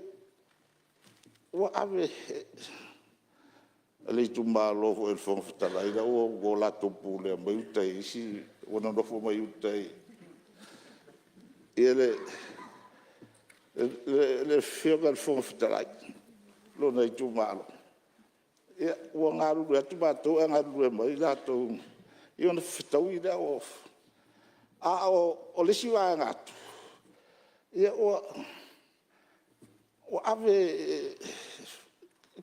[SPEAKER 4] ua ave le tu malo fo el fong fitala. Ina ua go la tupu le mai utai isi wana nofo mai utai. Ia le whionga le whonga whitalai, lo nei tū malo. Ia, ua ngā ruru atu mātou, ngā ruru e mai rātou, i ona whitau i rao of. A o lesi wā ngātu. Ia, ua ave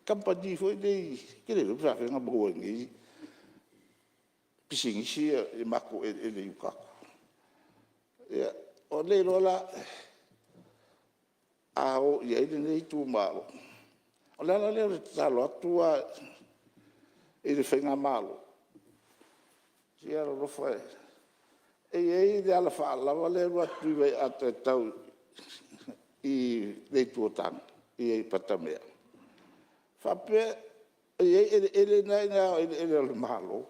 [SPEAKER 4] kampani foi nei, kere rupu rāwhi ngā mua ngi, pisingisi e mako e le ukaku. Ia, o le rola, ao ia ele nei tu malo. O le ala leo talo atua i le whainga malo. Si ara rofa e. E le ala whaalawa leo atu i wei atu e tau i nei tuotanga, i ei patamea. Whape, ele nei nao ele ale malo.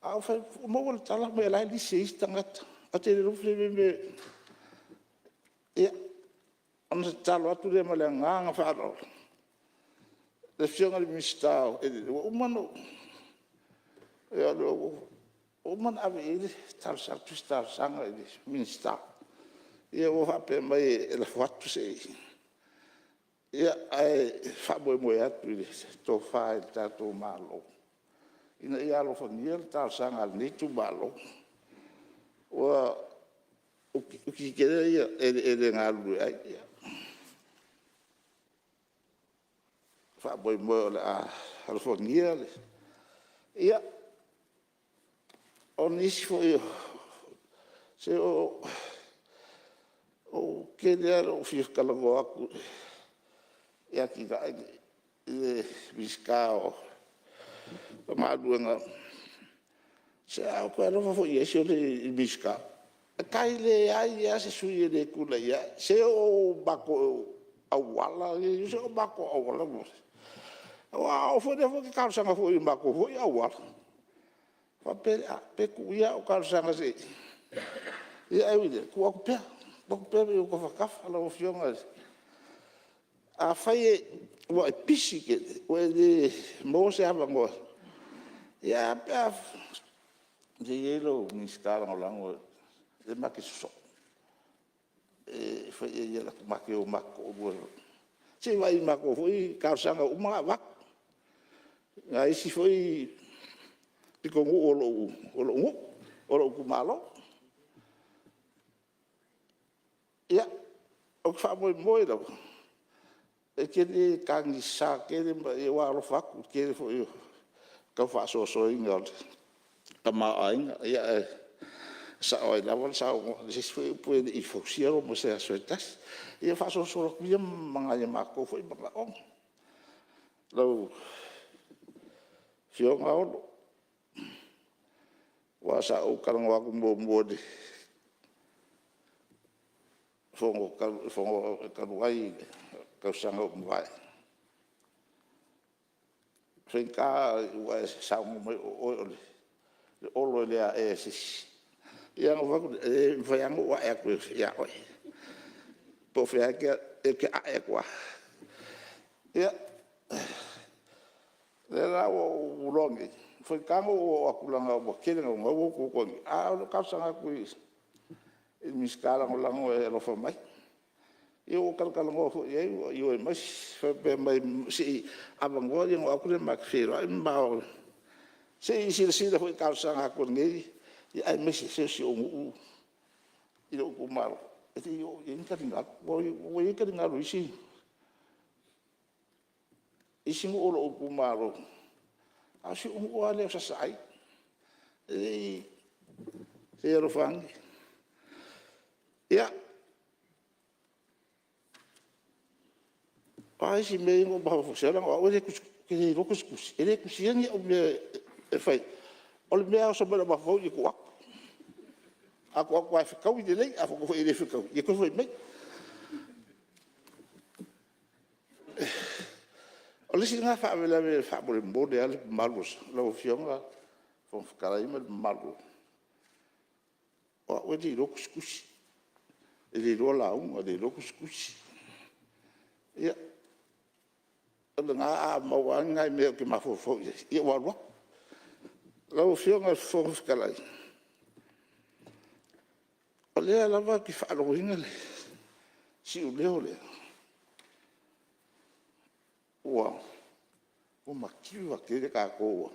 [SPEAKER 4] Ao whai, maua le tala me lai li se istangata. A te rufu me ia, ona se talo atu le ma le nganga whaaro. Le whionga le mistao, ua umano. Ia le umano ave ele, talo sang tu stao sanga ele, mistao. Ia ua hape mai e la whatu se. Ia ai whamoe moe atu ele, tō whae tātou malo. Ina ia alo whangia le talo sanga le nitu malo. Ua uki kere ia ele ngā ruru ai ia. Whaaboi moe o le a halwhangia le. Ia, o nisi fo ia, se o kere ara o whiwkalango aku, ia ki kai le miskao, o maaruanga, se au koe rofa fo ia se o le miskao. Kai le ai ia se sui e le kula ia, se o bako awala, se o bako awala mo. Wa o fo de fo ki kausanga fo i bako fo i awala. Fa pe ku ia o kausanga se. Ia e wile, ku aku pea. Ku pea i o ko whakafa la o whionga. A whai e, wa e pisi ke, wa e le mo se hapa ngoa. Ia pea, de yelo ni skala ngolango, le maki so. E fai e ia la maki o mako o bua. Se vai mako fo i kausanga uma wak. Nga isi foi piko ngu olo kumalo. Ia, o whamoe moe rau. E kere kangi sa, kere e waro whaku, kere fo i kau whasoso inga o ka maa inga. Ia sa o la wala sa o se foi pue I foxiero mo se asoetas ia fa so so ia manga ia mako foi ba o lo fio ngao wa sa o karang wa mo mo de fongo ka wai ka sanga mo vai Frenka wa sa mo o lo le a esi yang va yang wa ek ya oi po fe ke a ek wa ya la o longi foi kamo o akulanga o kele ngo ko a ka sanga ku mis kala ngo lango e lo fa mai eu kala ngo eu mas fe mai si abango yang aku le mak fero ma si da foi ka sanga ku ngi ai mes si o I lo ku mal e yo in ka dinga o ka dinga lo isi isingo o lo ku malo asi o ale sa sai e ero fang ya ai si me ngo ba fo sera o le ke lo ku ele ku si ni o me e fai o le me so ba fo I ku aku ai ficou I dele a fo ele ficou e ko foi me Ole singa fa vela fa por mbode al malus lo fionga fon kala I malu o di lo kuskus e di lo la un di lo kuskus ya ole nga ma wa nga me ke ma fo ya wa lo fionga fon kala ole la va ki fa lo ingale si o le Wow, o makiwa ke ka ko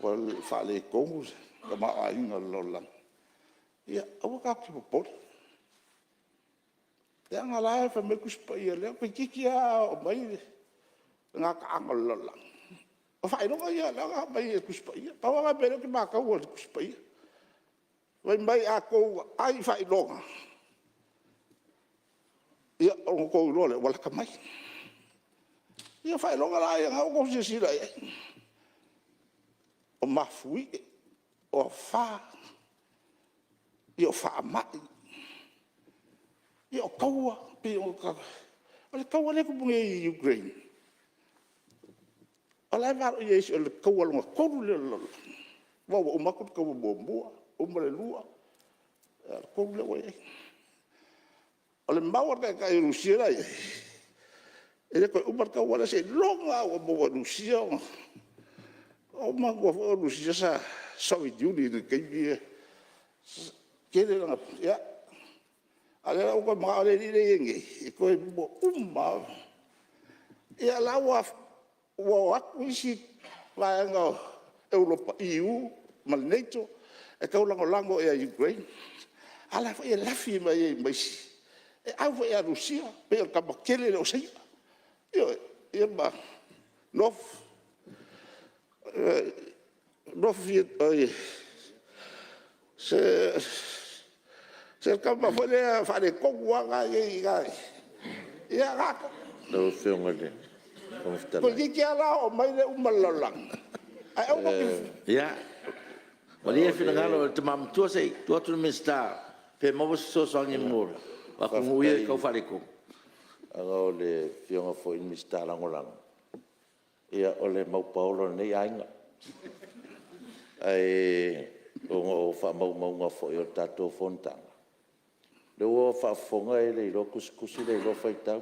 [SPEAKER 4] wal fa le ko ka ma ai no lola ya o ka ki po ya nga la fa me ku spa ya le pe ki ya o mai nga ka ngol lola o fa no ya la ga mai ku spa ya pa wa be ki ma ka wo ku spa ya wai mai a ko ai fa lo ya o ko lo le wala ka mai ia fai longa la ia ngau ko si la o mafui o fa ia fa mai ia kaua pe o ka o kaua le ko bunge Ukraine ala va o yes o kaua longa ko le lo wa o makut ko bombo o male lua ko le we o le mawar ka Rusia la ele ko umar ka wala se longa o mo Rusia o ma ko Rusia sa Iuni de ke le nga ya ale o ko ma ale ni ngi ko mo umma ya la wa si la nga Europa EU mal NATO e ka lango e Ukraine ala fa la fi mai e au fa Rusia pe ka bakele o sei Ia ba nof viet ai se kama fole fa de kongwa ga ia ga
[SPEAKER 1] lo fionga le
[SPEAKER 4] ko ki ala o mai le umalalang ai o
[SPEAKER 1] ya wali e fina ngalo te mam tu sei tu tu me sta pe mo so so ngi mo wa ko uye ko fa ko
[SPEAKER 7] o le fionga fo in mista langolang ia o le mau paulo nei ainga ai o fa mau nga fo yo tato Fonotaga le o fa fonga ele lo kuskusi le lo faita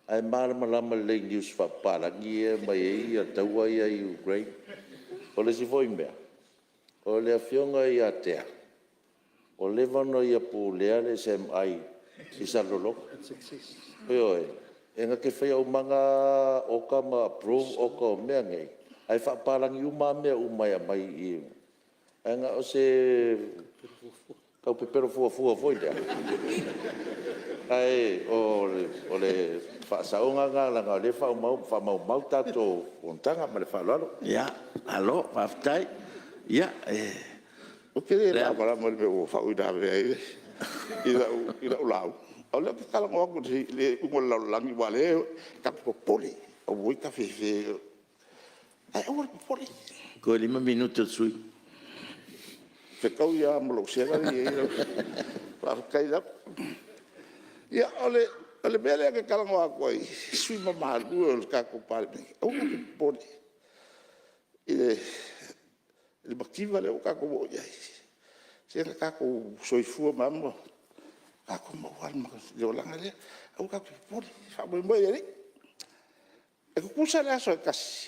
[SPEAKER 7] ai mar malama le news fa para ngie mai ia taua ia Ukraine o le si foi mea o le fionga ia te o le vano ia pu le sem ai si salolo oi enga ke fai o manga o ka ma approve o ka mea ngai ai fa palangi uma mea umai mai I enga o se kau pepero fua foi dia ai o le fa saunga nga le fa mau tato Fonotaga ma le fa lalo
[SPEAKER 1] ya alo aftai ya
[SPEAKER 4] O ke le la para mo le o fa u da ve ila ulau. O le ka la ngo le ko la langi wale ka popoli o voi ka fe fe. Ai o popoli.
[SPEAKER 1] Ko 5 minutos sui.
[SPEAKER 4] Fe kau ya mo lo se ga ni pa kai la. Ya ole bele ke ka ngo ko sui ma ma lu ka ko pa o popoli. Le motiva le o ka ko ya. Se ka ko soifua mamo. Ako mo wal mo le langa le o ka ko poli fa mo mo ye e ko kusa la so kasi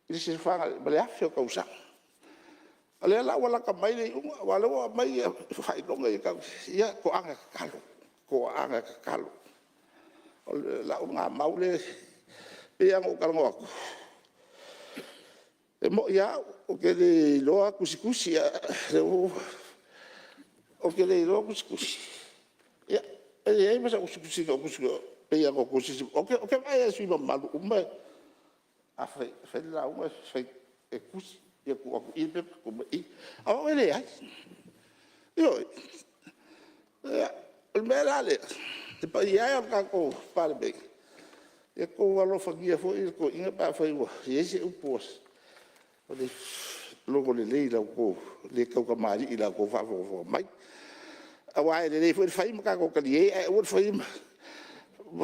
[SPEAKER 4] ile se fa bale afio ka usa ale la wala ka mai le wala wa mai fa i longa ka ya ko anga ka kalo la nga maule e ang o ka ngo e mo ya o ke le loa kusikusi o ke le ro kusikusi ya e masa kusikusi ko kusiko e ya ko kusikusi o ke vai sui malu uma a fe la uma fe e kusi e ko i pe ko i a o le ai yo ya el merale te pa ya ka ko para be e ko valo fagia fo i ko inga pa fa i wo e se upos o le logo le leila ko le ka mari ila ko fa fo mai awai le foi fai ma ko kali e o foi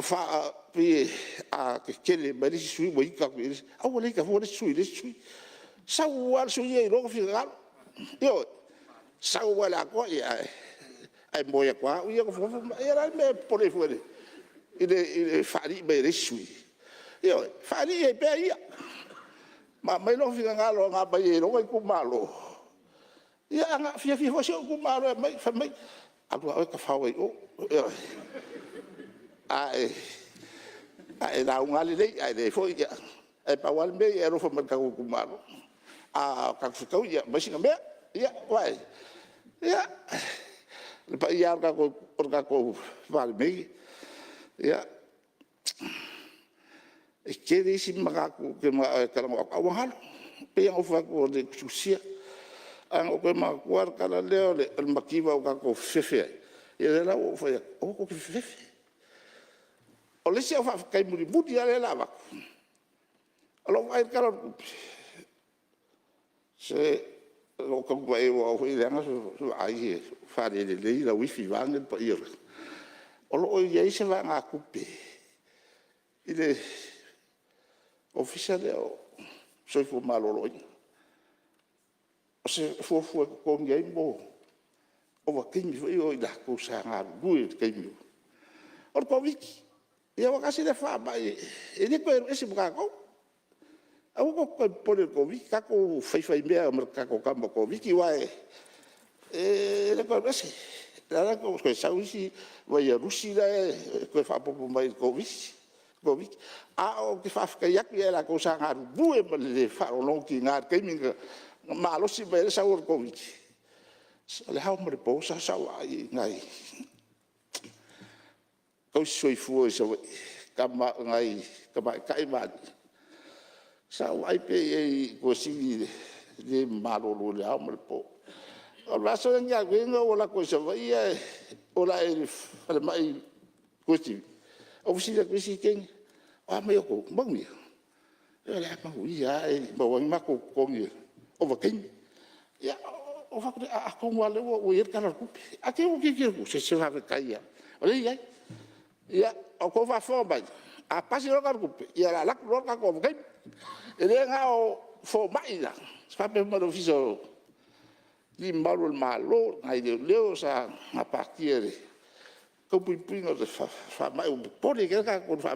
[SPEAKER 4] fa pi a ke le bari sui mo ka ko a o le ka fo le sui sa wa sui e lo fi gal yo sa wa la ko ya ai mo ya kwa u ya ko fo era me por e fuere ile fa ri be le sui yo fa ri e be ya ma mai lo fi gal nga ba e lo ko malo ya nga fi fo so ko malo mai fa mai aku ka fawai o ai la ungali le foi ya e pa wal me ero fo man ka ku malo a ka fu ya basi ngame ya wai ya pa ya ka ko por ka ko val me ya e ke disi ma ku ke ma ka ma ka wa pe yang ofa ko de susia ang o ma kuar kala leo le makiva o ka ko fefe e la o fa o ko fefe o le se fa kai muri budi ale lava alo vai kala se o ko vai o hui le nga so ai fa le la wifi vang pa ir o lo ye se va nga kupe ile official o so fu malo lo se fo ko ngai mo o va kingi o da ko sa nga bui kingi o ko wiki ia wa kasi le fa ba e ni ko ese buka ko au ko por ko wiki ka ko fai me ka ko kambo ko wiki wa e le ko ese la ko sa usi va ya rusi la ko fa po mai ko wiki a o ki fa ka yak ia la ko sa nga bui le fa o no ki nga kingi malo si bere sa ur covid le ha mo po sa ai ngai ko soi fu so kama ngai kama kai ba sa ai pe ko si le malo lo le ha mo po o la so nga venga o la ko sa vai o la e fa mai ko si o si la ko si ken a me ko bang mi le ma hu ya e ba wa ma ko mi o vakin ya o fa a ko wale o ir kana ku a ke o ke se va kai ya o le ya o ko fa fo ba a pasi lo ka ku ya la lo ka ko vakin e le nga o fo mai la fa pe mo do fiso li malo malo ai de leo sa a partire ko pipino de fa mai o poli ke ka ko fa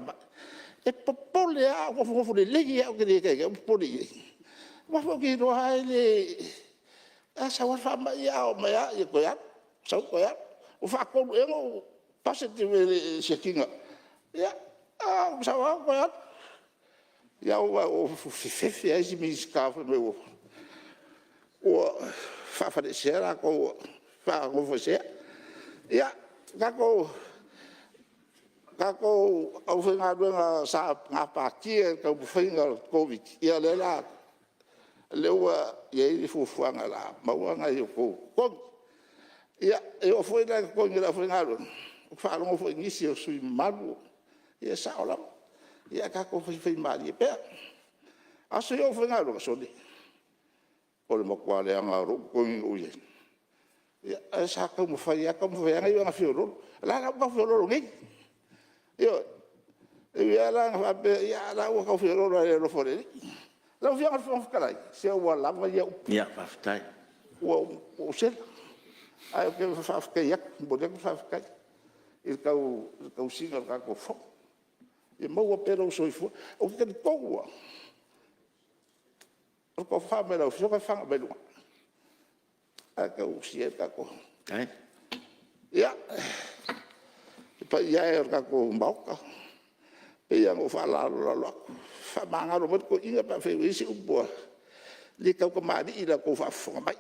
[SPEAKER 4] e popole a ko fo le le ya o ke ke poli ma fo ki ro hai le a sa wa fa ma ya o ma ya ko ya sa ko ya o fa ko e no positive se kinga ya a sa wa ko ya ya o fe ai mi ska fo me o fa de sera ko fa ko fo se ya ka ko au fa nga sa nga pa ki ko fa nga covid ya le la lewa ye fu fuanga la mawanga yo ko kon ia e o foi la ko ngira foi ngalo fa lo foi ngisi o sui malu ia sa ola ia ka ko foi mali pe aso yo foi ngalo so di o le mo kwale anga ro ko ngi ye ia sa ka mo fa ia ka mo fa nga fioro la ka fioro ngi yo ia la fa pe ia la ka fioro lo fore la fianga fa kalai se o la va ia
[SPEAKER 1] ia faafetai
[SPEAKER 4] o sel ai ke fa ka ia bo de fa ka il kau singa ka ko fo e mo o pero so fo o ke ko o ko fa me la fo ka fa be lo a ka o si ka ko
[SPEAKER 1] ai
[SPEAKER 4] ia pa ia ka ko mbauka pe ia o fa la fa manga lo ko inga pa fe isi upo li ka ko ma di la ko fa fo mai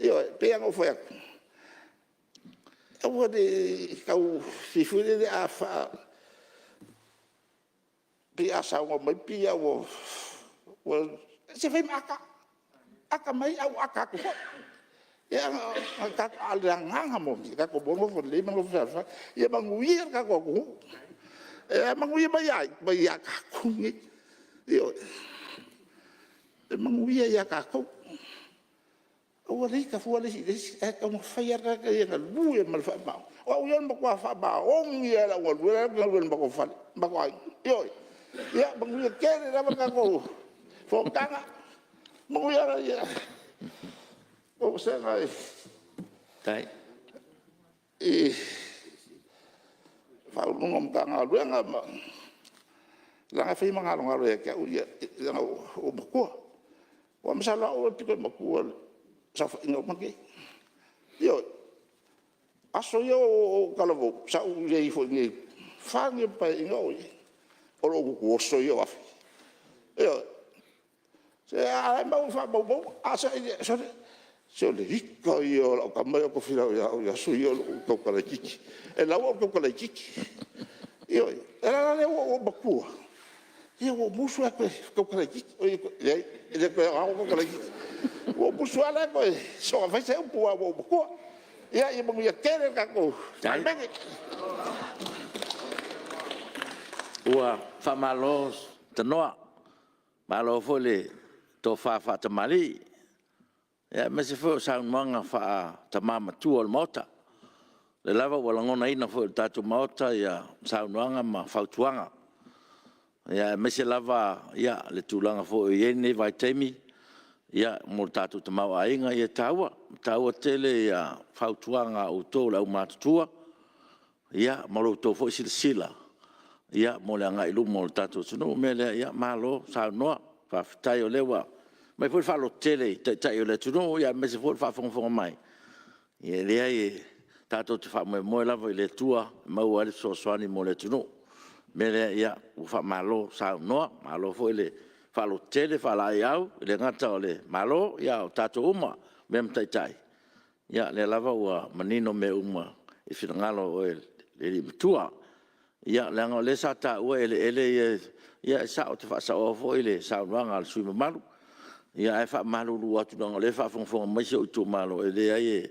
[SPEAKER 4] io pe ia o fa o de kau si fu de a fa pe a sa o mai pe o se fe aka mai au aka ko ia ka alanga mo ka ko bongo fo le mo fa ia manguir ka ko manguia mai ka kungi io manguia ya ka ko o le ka fu le si e ka mo faia ka ia lu e mal fa ba o ia mo kwa fa ba o ia la o lu la mo ko fa ba ko io ia manguia ke le la ka ko fo kanga manguia ia o se ngai
[SPEAKER 1] tai
[SPEAKER 4] e fa lu ngom kanga lu nga ma la fa ma ngalo ngalo ya ka o ia o ko o msala o tiko mo ko sa ingo maki yo aso yo kalavo sa u ye fo ni fa ni pa ingo o lo ko so yo af yo se a ma fa bo asa so le ricco io lo cambio ko fila ya so yo ko kala kiki e la wo ko kala kiki yo era le wo baku yo wo musu ko kala kiki e ko ko kala kiki o pusuala ko so fa se un po ko ia ia mo ia kere ka ko Palemene
[SPEAKER 1] ua faamalo tanoa malo fole to fa tamali ia me se fo saunoaga faatamatua o le maota le lava ua lagona ina foi le tatou maota ia saunoaga ma fautuaga ia me se lava ia le tulaga foi iai nei vaitaimi ia mo tatou tamau aiga ia taua tele ia fautuaga outou le aumatutua ia ma loutou foʻi silasila ia mo le agaʻi luma o le tatou atunuu mea lea ia malo saunoa faafetai o le ua mai foi faalotele taʻitaʻi o le atunuu ia me se foi le faafogafoga mai ia lea e tatou te faamoemoe lava i le atua maua ai le soasoani mo le atunuu mea lea ia ua faamalo saunoa malo foʻi le faalotele faalaai au i le gata o le malo ia o tatou uma mea mataʻitaʻi ia le lava ua manino me uma i finagalo o le limatua ia le aga o le sa taʻua e leele ia e saʻo te faasaʻoa foʻi le saunoaga a le sui mamalu ia e faamalulu atu laga o le faafogafoga mai se o itumalo e leai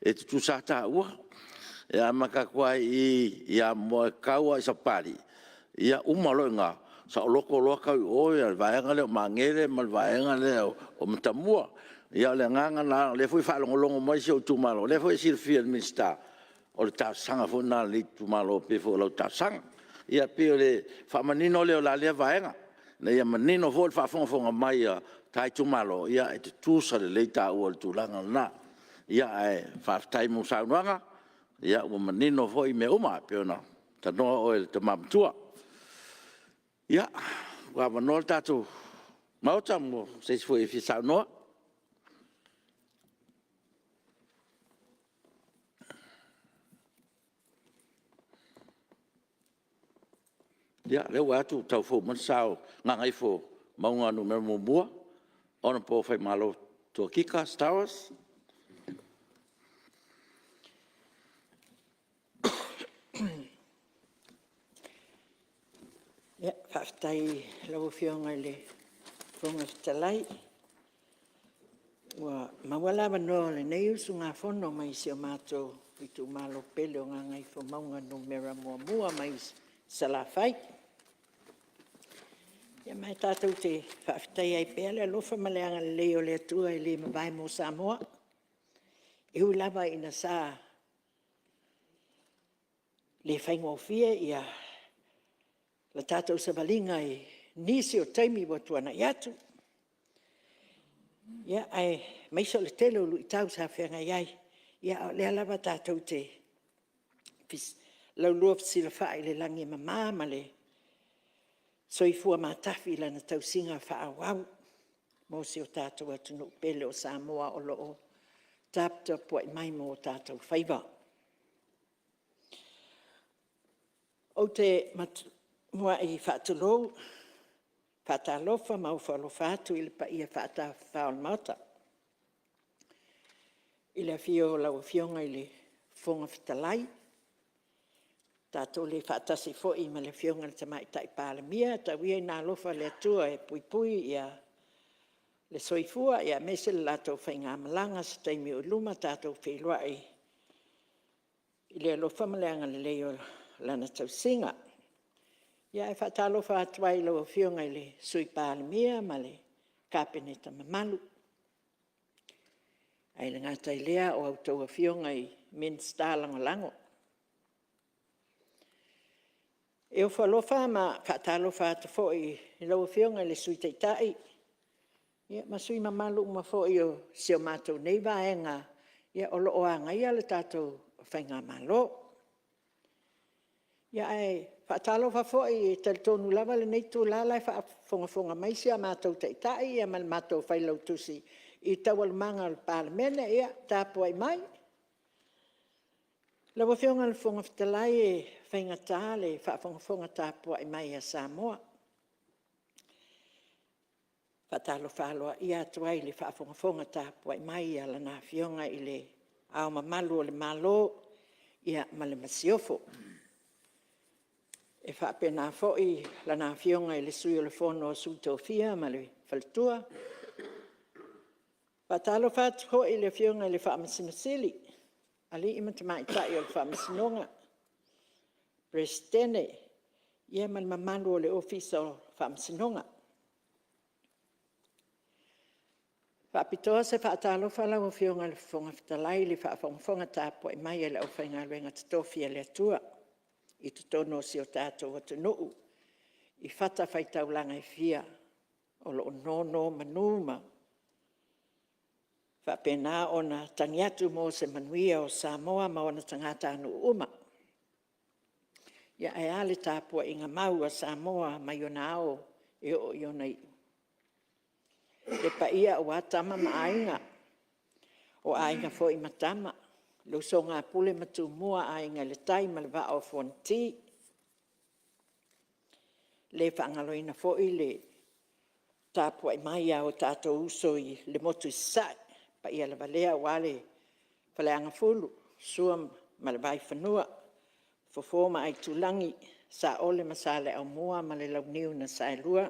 [SPEAKER 1] e tutu sa taʻua ia makakoa ai ia mo kau ai sapali ia uma loiga sa o loko loa kau o ia le vaega le o magele ma le vaega le o matamua ia le agaga la le foi faalogologo mai se o itumalo le foi silafia le minista o le tasaga foi na le itumalo pe foi lau tasaga ia pe o le faamanino le o lalea vaega na ia manino foi le faafogafoga mai ia taitumalo ia e tutusa lelei taʻua le tulaga lanā ia e faafetai mo saunoaga ia ua manino foi me uma pe ona tanoa o le tamamatua ia ua avanoa le tatou maota mo seisi foi e fisaunoa ia le ua atu tau fou manasao gagai fo mauga numero muamua ona po faimalo tuakika Stowers
[SPEAKER 8] ia faafetai lau fioga i le foga fetalai Ua mawala wanoa le nei usu ngā whono mai si o mātou i tu malo pele o ngā ngai whamaunga no mera mua mai salawhai. Ia mai tātou te whaafitai ai pēle, lofa maleanga le leo le atua i le mawai mō Samoa. E hui lava ina sā le whaingofia ia la tātou sa walinga i nisi o taimi watuana i atu. Ia ai maiso le telo lu i tau sa whenga iai. Ia le alava tātou te lau lua fisila whaai le langi mamā le soifua mātafi lana tau singa whaawau. Mō si o tātou atu no pele o Samoa o loo tāpta pua i mai mō tātou whaiva. O te mua i whaatulou, whaatalofa, mau whaalofa atu i le pa ia whaata whaon mauta. I le fio lau fionga i le whonga whitalai. Tātou le whaatasi fōi ma le fionga le tamai tai Palemene, ta wia i nā lofa le atua e pui ia le soifua, ia mese le lātou whainga malanga sa taimi o luma tātou whailua i le alofa maleanga le leo lana tau singa. Ia e whaatalofa atuai lau fionga i le sui Palemene ma le kāpeneta mamalu. Ai le ngātai lea o autou a fionga i Minsta lango. E o whalofa ma whaatalofa atu fōi i lau fionga i le sui teitai. Ia ma sui mamalu ma fōi o seo mātou nei vaenga. Ia o loo anga ia le tātou whainga malo. Ia ai whaatalofa fōi i talitonu lava le nei tū lalai whaafonga mai sia mātou teitai. Ia ma mātou whailau tusi i taualmanga le Palemene. Ia tāpua i mai. Lau fionga le whonga whitalai e whainga tā le whaafonga tāpua i mai a Samoa. Whaatalofa aloa i atuai le whaafonga tāpua i mai a lana fionga i le ao mamalu o le malo ia ma le masiofo. E whaapena fōi lana fionga i le sui o le whono o sutofia ma le whaltua. Whaatalofa atu hoi le fionga i le whaamasinasili. Ali ima te mai tai o le whaamasinonga. Prestene, ia ma le mamalu o le ofisa o whaamasinonga. Whaapitoa se whaatalofa lau o fionga le whonga whitalai le whaafonga tāpua i mai e le au whainga luenga tatofia le atua. I tutono si o tātou atu nuu. I whata whaitaulanga i fia o lo nono manuma. Whapena ona tangiatu mō se manuia o Samoa ma ona tangata anu uma. Ia e ale tāpua i ngā mau a Samoa mai ona ao e o iona i. Le pa ia o atama ma ainga. O ainga fo i matama. Lo so ngā pule matu mua ainga le tai ma le va o fonti. Le whaangaloina fo i le tāpua i mai a o tātou uso i le motu i sai. Pa ia le valea wale whaleanga fulu, suam ma le vai whanua, fofoma ai tulangi, sa ole masale au mua ma le launiu na sailua,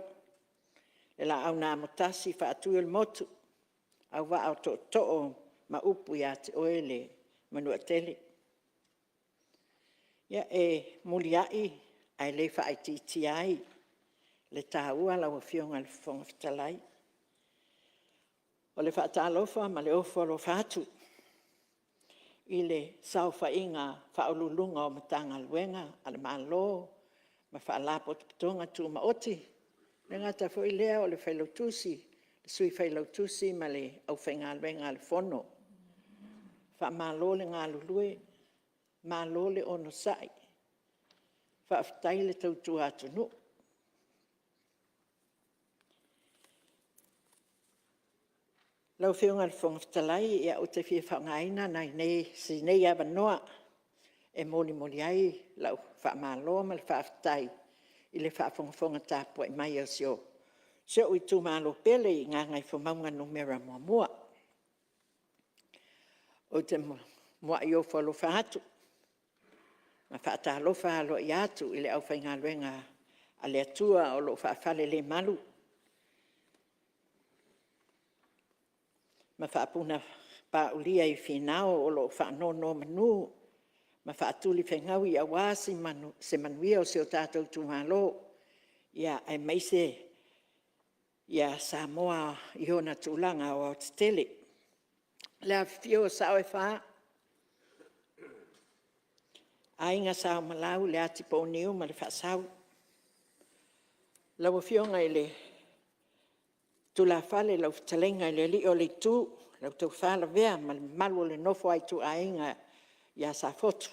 [SPEAKER 8] le la au nā motasi wha atu il motu, au wa au to'o ma upu ia te oele manua tele. Ia e muliai ai le wha ai titi ai, le tāua lau fionga le whonga whitalai. O le whaatalofa ma le ofolo whaatu. I le sau whainga whaolulunga o matanga luenga, ale malo, ma whaalapo tuputonga tu maoti. Le ngata fwoi lea o le whailautusi, le sui whailautusi ma le au whainga luenga le fono. Wha malo le ngā lulue, malo le ono sai. Wha aftai le tautua atu nu. Lau whiunga le whonga whatalai ia o te whia whaungaina nai nei si nei awa noa e moli ai lau whaamaloa ma le whaaftai i le whaafonga tāpua i mai au sio. Sio i tū malo pele i ngā ngai whamaunga no mera mua. O te mua i o whalo whaatu. Ma whaatalofa alo i atu i le au whainga luenga a le atua o lo whaafale le malu. ma whaapuna paulia I whinao o lo whaanono manu, ma whaatuli whengau I awa se manuia o se o tātou tūmalo, ia ai meise ia Samoa I ona tūlanga o Aotitele. Lea whio sao e wha, ainga sao malau le ati po niu ma le whaasau. Lau whionga I le tula whale lau talenga I le li o le tū, lau tau whala vea ma le malu le nofo ai tu ainga ia sa fotu.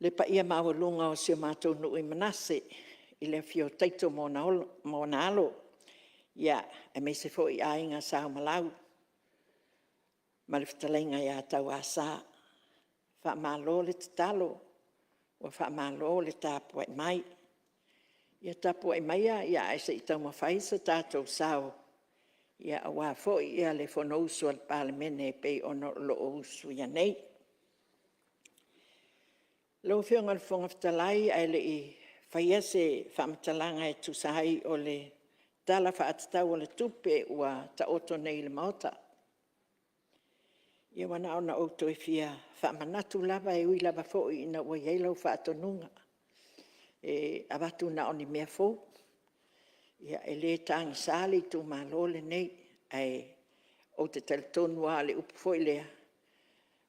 [SPEAKER 8] Le pa ia mawalunga o sio mātou nui manase I le whio taito mōna alo, ia e me se fo I ainga sao malau. Ma le talenga ia tau asa, wha malo le tatalo, o wha malo le tāpua I mai. Ia tāpua I maia, ia aise I tau mawhai sa tātou sao. Ia awa fo ia le Fonousu al Palemene pei ono lo usu ia nei. Lau whionga le whongaftalai ai le I whaia se whamatalanga e tusai o le tala whaatatau o le tupe ua ta oto nei le maota. Ia wana ona outo e fia whaamanatu lava e ui lava fo I na ua iei lau whaatonunga. E abatu na oni mea fo. Ia e le tangi sali tu malo le nei ai o te teletonua le upu fo I lea.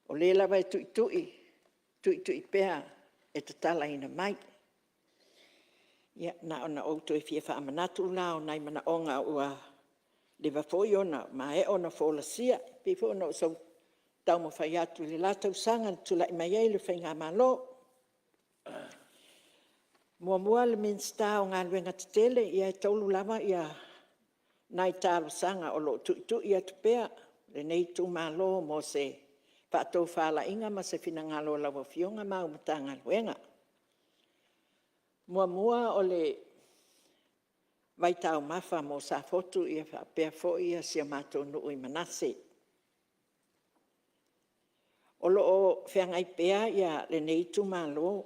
[SPEAKER 8] O le lava e tui pea e te tala ina mai. Ia na ona outo e fia whaamanatu la o nai mana onga ua le wafoi ona ma e ona fola sia. Pifo ona o sau tau mo whai atu le latau sanga tula I mai ei le whainga malo. Mua le minsta o ngā luenga te tele ia e taulu lava ia nai tālu sanga o lo tu ia tupea le nei tu malo mo se whaatou whala inga ma se finangalo lawa fionga ma umatanga luenga. Mua o le vaitau mafa mo sa fotu ia whaapea fo ia sia mātou nui manase. O lo whiangai pea ia le nei tu malo,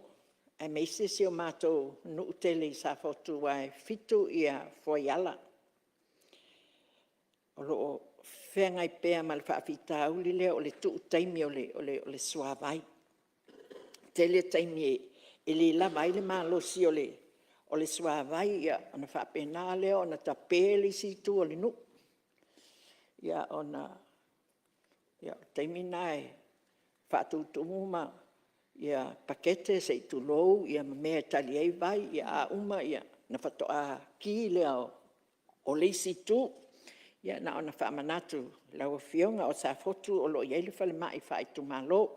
[SPEAKER 8] ai meise si o mātou nuu tele I sa fotu wai fitu ia foiala. O lo whiangai pea ma le whaafita auli lea o le tuu taimi o le suavai. Tele taimi e le lava le malo si o le suavai ia ona whaapena lea ona tapele si tu o le nuu. Ia ona taimi nai whaatutumu ma ia pakete se I tulou, ia mea tali ei vai, ia a uma, ia na whatoa ki lea o leisi tu, ia na ona whaamanatu lau whionga o sa fotu o lo iei whale mai whai tu malo,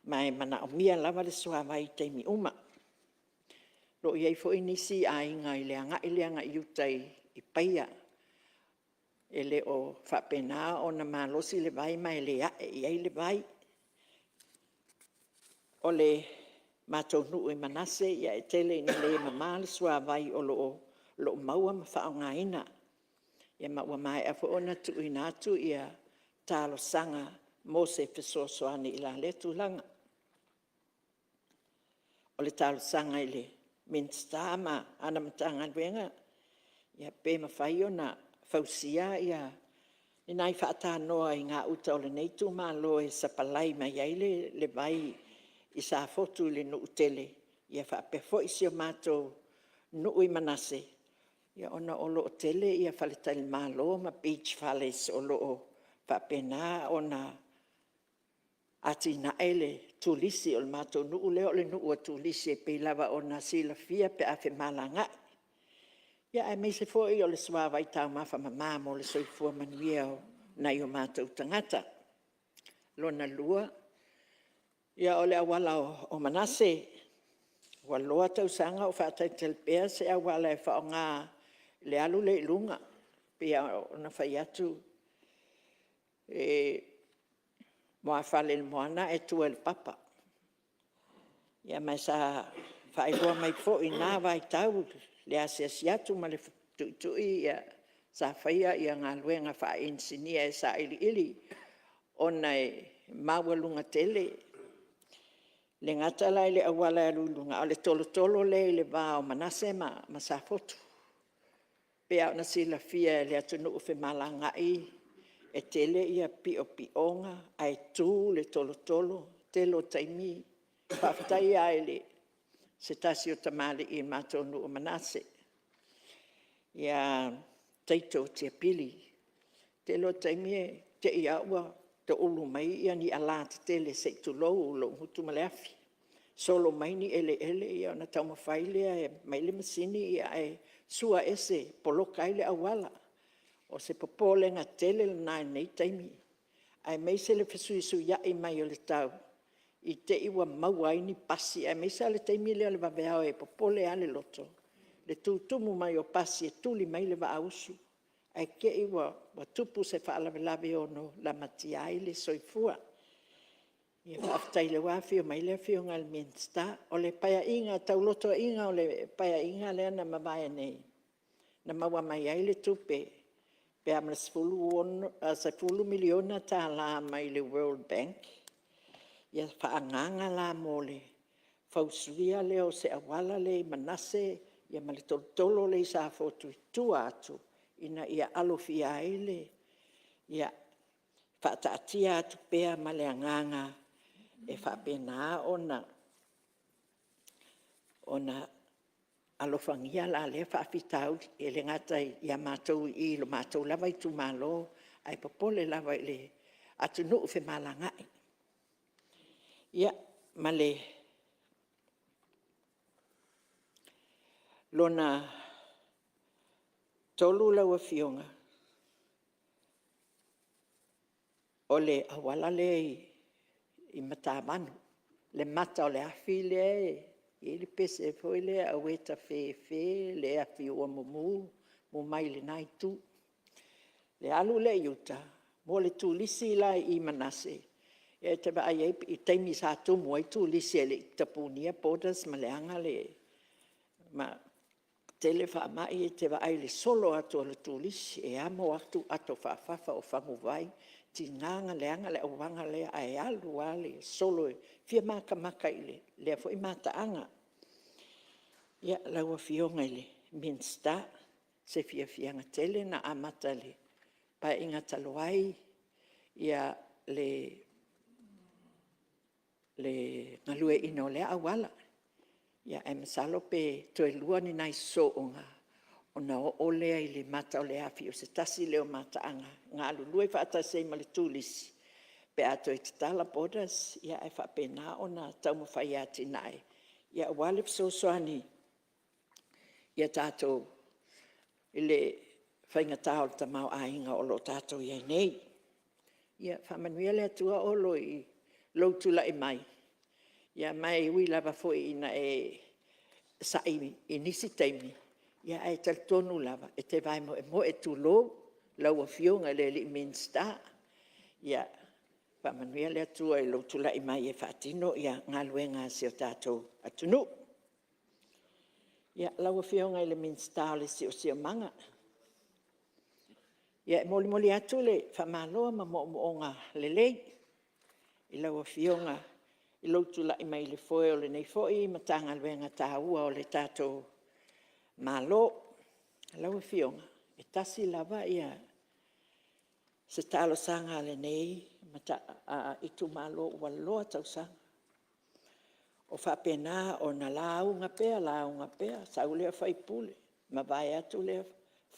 [SPEAKER 8] mai mana o mia lava le sua vai teimi uma. Lo iei fo inisi a inga I leanga I utai I paia, e le o whapena o na malosi le vai mai le ae iei le vai, o le mātou nuu I manase ia e tele ina le mamā le sua vai o lo maua ma whaonga ina. Ia maua mai a fo ona tu ina atu ia tālo sanga mo se fesoasoani I la letu langa. O le tālo sanga I le minsta ma ana matanga luenga. Ia pe mawhai ona fausia ia inai whaatanoa I ngā uta o le neitu ma lo e sapalai mai eile le vai I sa fotu le nuu tele, ia whaapefo I sio mātou nuu I manase. Ia ona o loo tele, ia whaletale mālo ma beach phales o loo whaapena ona ati na ele tulisi o le mātou nuu leo le nuu a tulisi e peilava ona sila fia pe afe malanga. Ia e meise foi o le suava I tau mafa mamā mo le soifua manuia o nai o mātou tangata. Lona lua, ia ole awala o manase, waloa tau sanga o whaatai telpea se awala e whaonga le alu le ilunga, pia ona whai atu moa whale le moana e tua le papa. Ia mai sa whaeloa mai fo I nā vai tau le asiasi atu ma le tuitui ia sa whaia ia ngā luenga wha insinia e sa ili ona e mawalunga tele. Le ngata lai le awala e lulunga, o le tolo le vā o manase ma sa fotu. Pea ona sila fia le atunu ufe malangai, e tele ia pio pionga, ai tu le tolo tolo, telo taimi, whaftai ai le, se tasi o tamale i mātou nu o manase. Ia teito tia pili, telo taimi e te ia ua, te ulu mai ia ni ala te tele se tu lou lo hutu maleafi. Solo mai ni ele ia ona tau mawhailea e maile masini ia e sua ese poloka ile awala. O se popole nga tele na nei taimi. Ai mai se le fesui su ia i mai o le tau. I te iwa mauai ni pasi. Ai mai sa le taimi leo le vaveao e popole ale loto. Le tutumu mai o pasi e tuli mai le va ausu. Ai ke iwa wa tupu se whaalawelawe ono la matiai le soifua. Ia whaftai le wafi o mai le fio ngal minsta. O le paya inga, tau loto inga o le paya inga le ana mawaya nei. Na mawa mai ai le tupe. Pe amla sefulu miliona ta la mai le World Bank. Ia whaanganga la mo le fausuia leo se awala le manase. Ia mali tolo le sa fotu tua atu. Ina ia alofia ai le. Ia whaataatia atu pea male anganga. E whapena ona alofangia la le whaafitau e le ngata ia mātou i lo mātou lava i tu malo ai popole lava i le atu nuu fe malangai. Ia male lona tolu laua fionga o le awala le i matamanu, le mata o le afi le i le pese foi le aweta fe le afi ua mumu, mu mai le nai tu. Le alu le iuta, mo le tu lisi la i manase. E te ba ai i taimi sa tu mo i tu lisi le tapunia podas ma le anga le ma tele fa mai e te ba ai le solo atu le tu lisi e amo atu ato fafafa o fangu vai. Tinganga le anga le awanga le ai alu ale solo fia maka ile le fo i mata anga ia laua fionga ile minsta se fianga tele na amata le pa inga taloai ia le ngalue ino le awala ia e masalo pe to lua ni nai so onga ona o lea i le mata o le afi o se tasi leo mata anga. Ngā lulue whaatase ma le tūlisi. Pe ato i te tala podas, ia e whapena ona taumawhai ati nai. Ia wale psosoani, ia tātou i le whaingatā o le tamau ainga o lo tātou iai nei. Ia whamanuia le atua olo i lautula i mai. Ia mai ui lava foi ina e sai i nisi taimi. Ia ai tal tonu lava, e te vai mo e tu lo, lau a fionga le li minsta. Ia, whamanuia le atua e lo tula i mai e whaatino, ia ngā luenga se o tātou atunu. Ia, lau a fionga le minsta le se o manga. Ia, moli atu le whamaloa ma moonga le lei. I lau a fionga, i lo tula i mai le foe o le nei foi, ma tanga luenga tā ua o le tātou malo, lau fionga, e tasi lava ia se talo sanga le nei, i tu malo ua loa tau sanga. O whapena o na launga pea, sa ulea whaipule, ma vai atu lea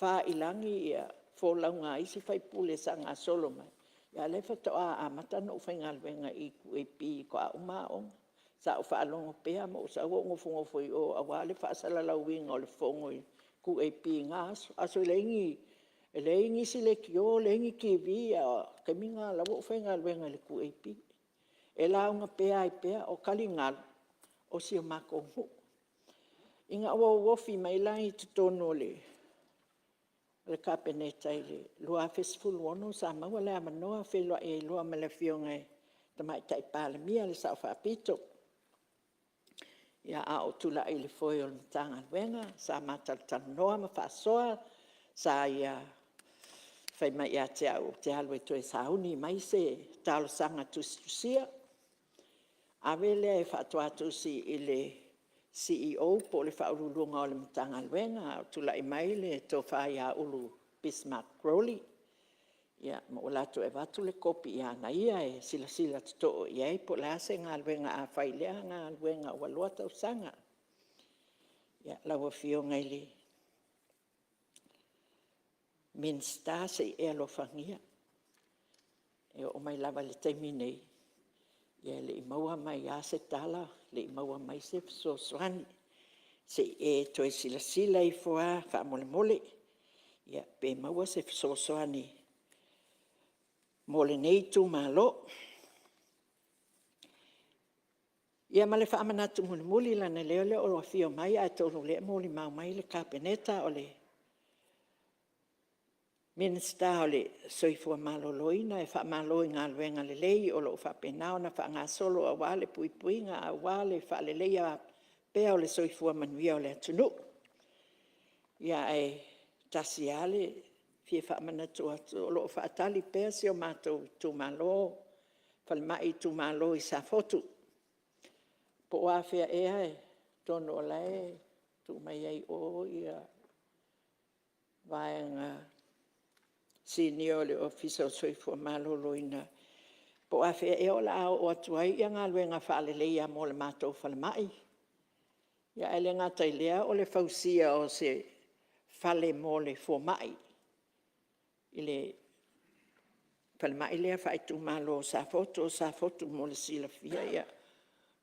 [SPEAKER 8] wha ilangi ia fōlaunga isi whaipule sa ngā solo mai. Ia le whatoa a matana u whaingalwenga i kuepi ko a umaonga. Sa o whaalongo pea mo sa o ngofo i o awale whaasala lauinga o le whongo i ku e pi ngā aso. Aso le ingi si le kio, le ingi ki vi a kaminga la o whainga luenga le ku e pi. E launga pea i pea o kalingal o si o mako hu. Inga o wofi mai lai te tono le kapeneta i le lua festival ono sa maua le amanoa whelua e lua me le fionga e tamai tai Palemene le sa o whaapito. Ia a o tula i le foi o le matanga luenga, sa matal noa ma whaasoa, sa ia whai mai a te au, te alu e toe sauni mai se talo sanga tusia. Awe lea e whaatoa tusi i le CEO po le whaurulunga o le matanga luenga, tula i mai le tō whaia ulu Bismarck Crowley. Ia, ma o lato e watu le kopi ia na ia e sila tuto ia e po la se ngā luenga a whailea ngā luenga o alua tau sanga. Ia, lawa fio ngai le minsta se e alofangia. E o mai lava le taimi nei. Ia le i maua mai a se tala, le i maua mai se so swani. Se e toi sila i fua wha mole mole. Ia pe maua se so swani. Mole nei tu malo. Ia male wha amanatu muli muli lana leo leo o fio mai a tonu le moli mau mai le kapeneta o le minsta o le soifua maloloina e wha maloi ngā luenga le lei o lo wha penao na wha ngā solo a wale pui ngā a wale wha le lei a pea o le soifua manuia o le atunu. Ia e tasi ale fie wha amanatu atu o lo wha atali pea si o mātou tu malo, whale mai tu malo i sa fotu. Po a whea ea e tono o lai tu mai ai o ia vaenga senior le official soifua maloloina. Po a whea e o la au o atuai ia ngā luenga whaale leia mo le mātou whale mai. Ia ele ngā tailea o le fausia o se whale mo le fua mai. I le whale mai lea whaitu malo sa foto mo le sila fia ia.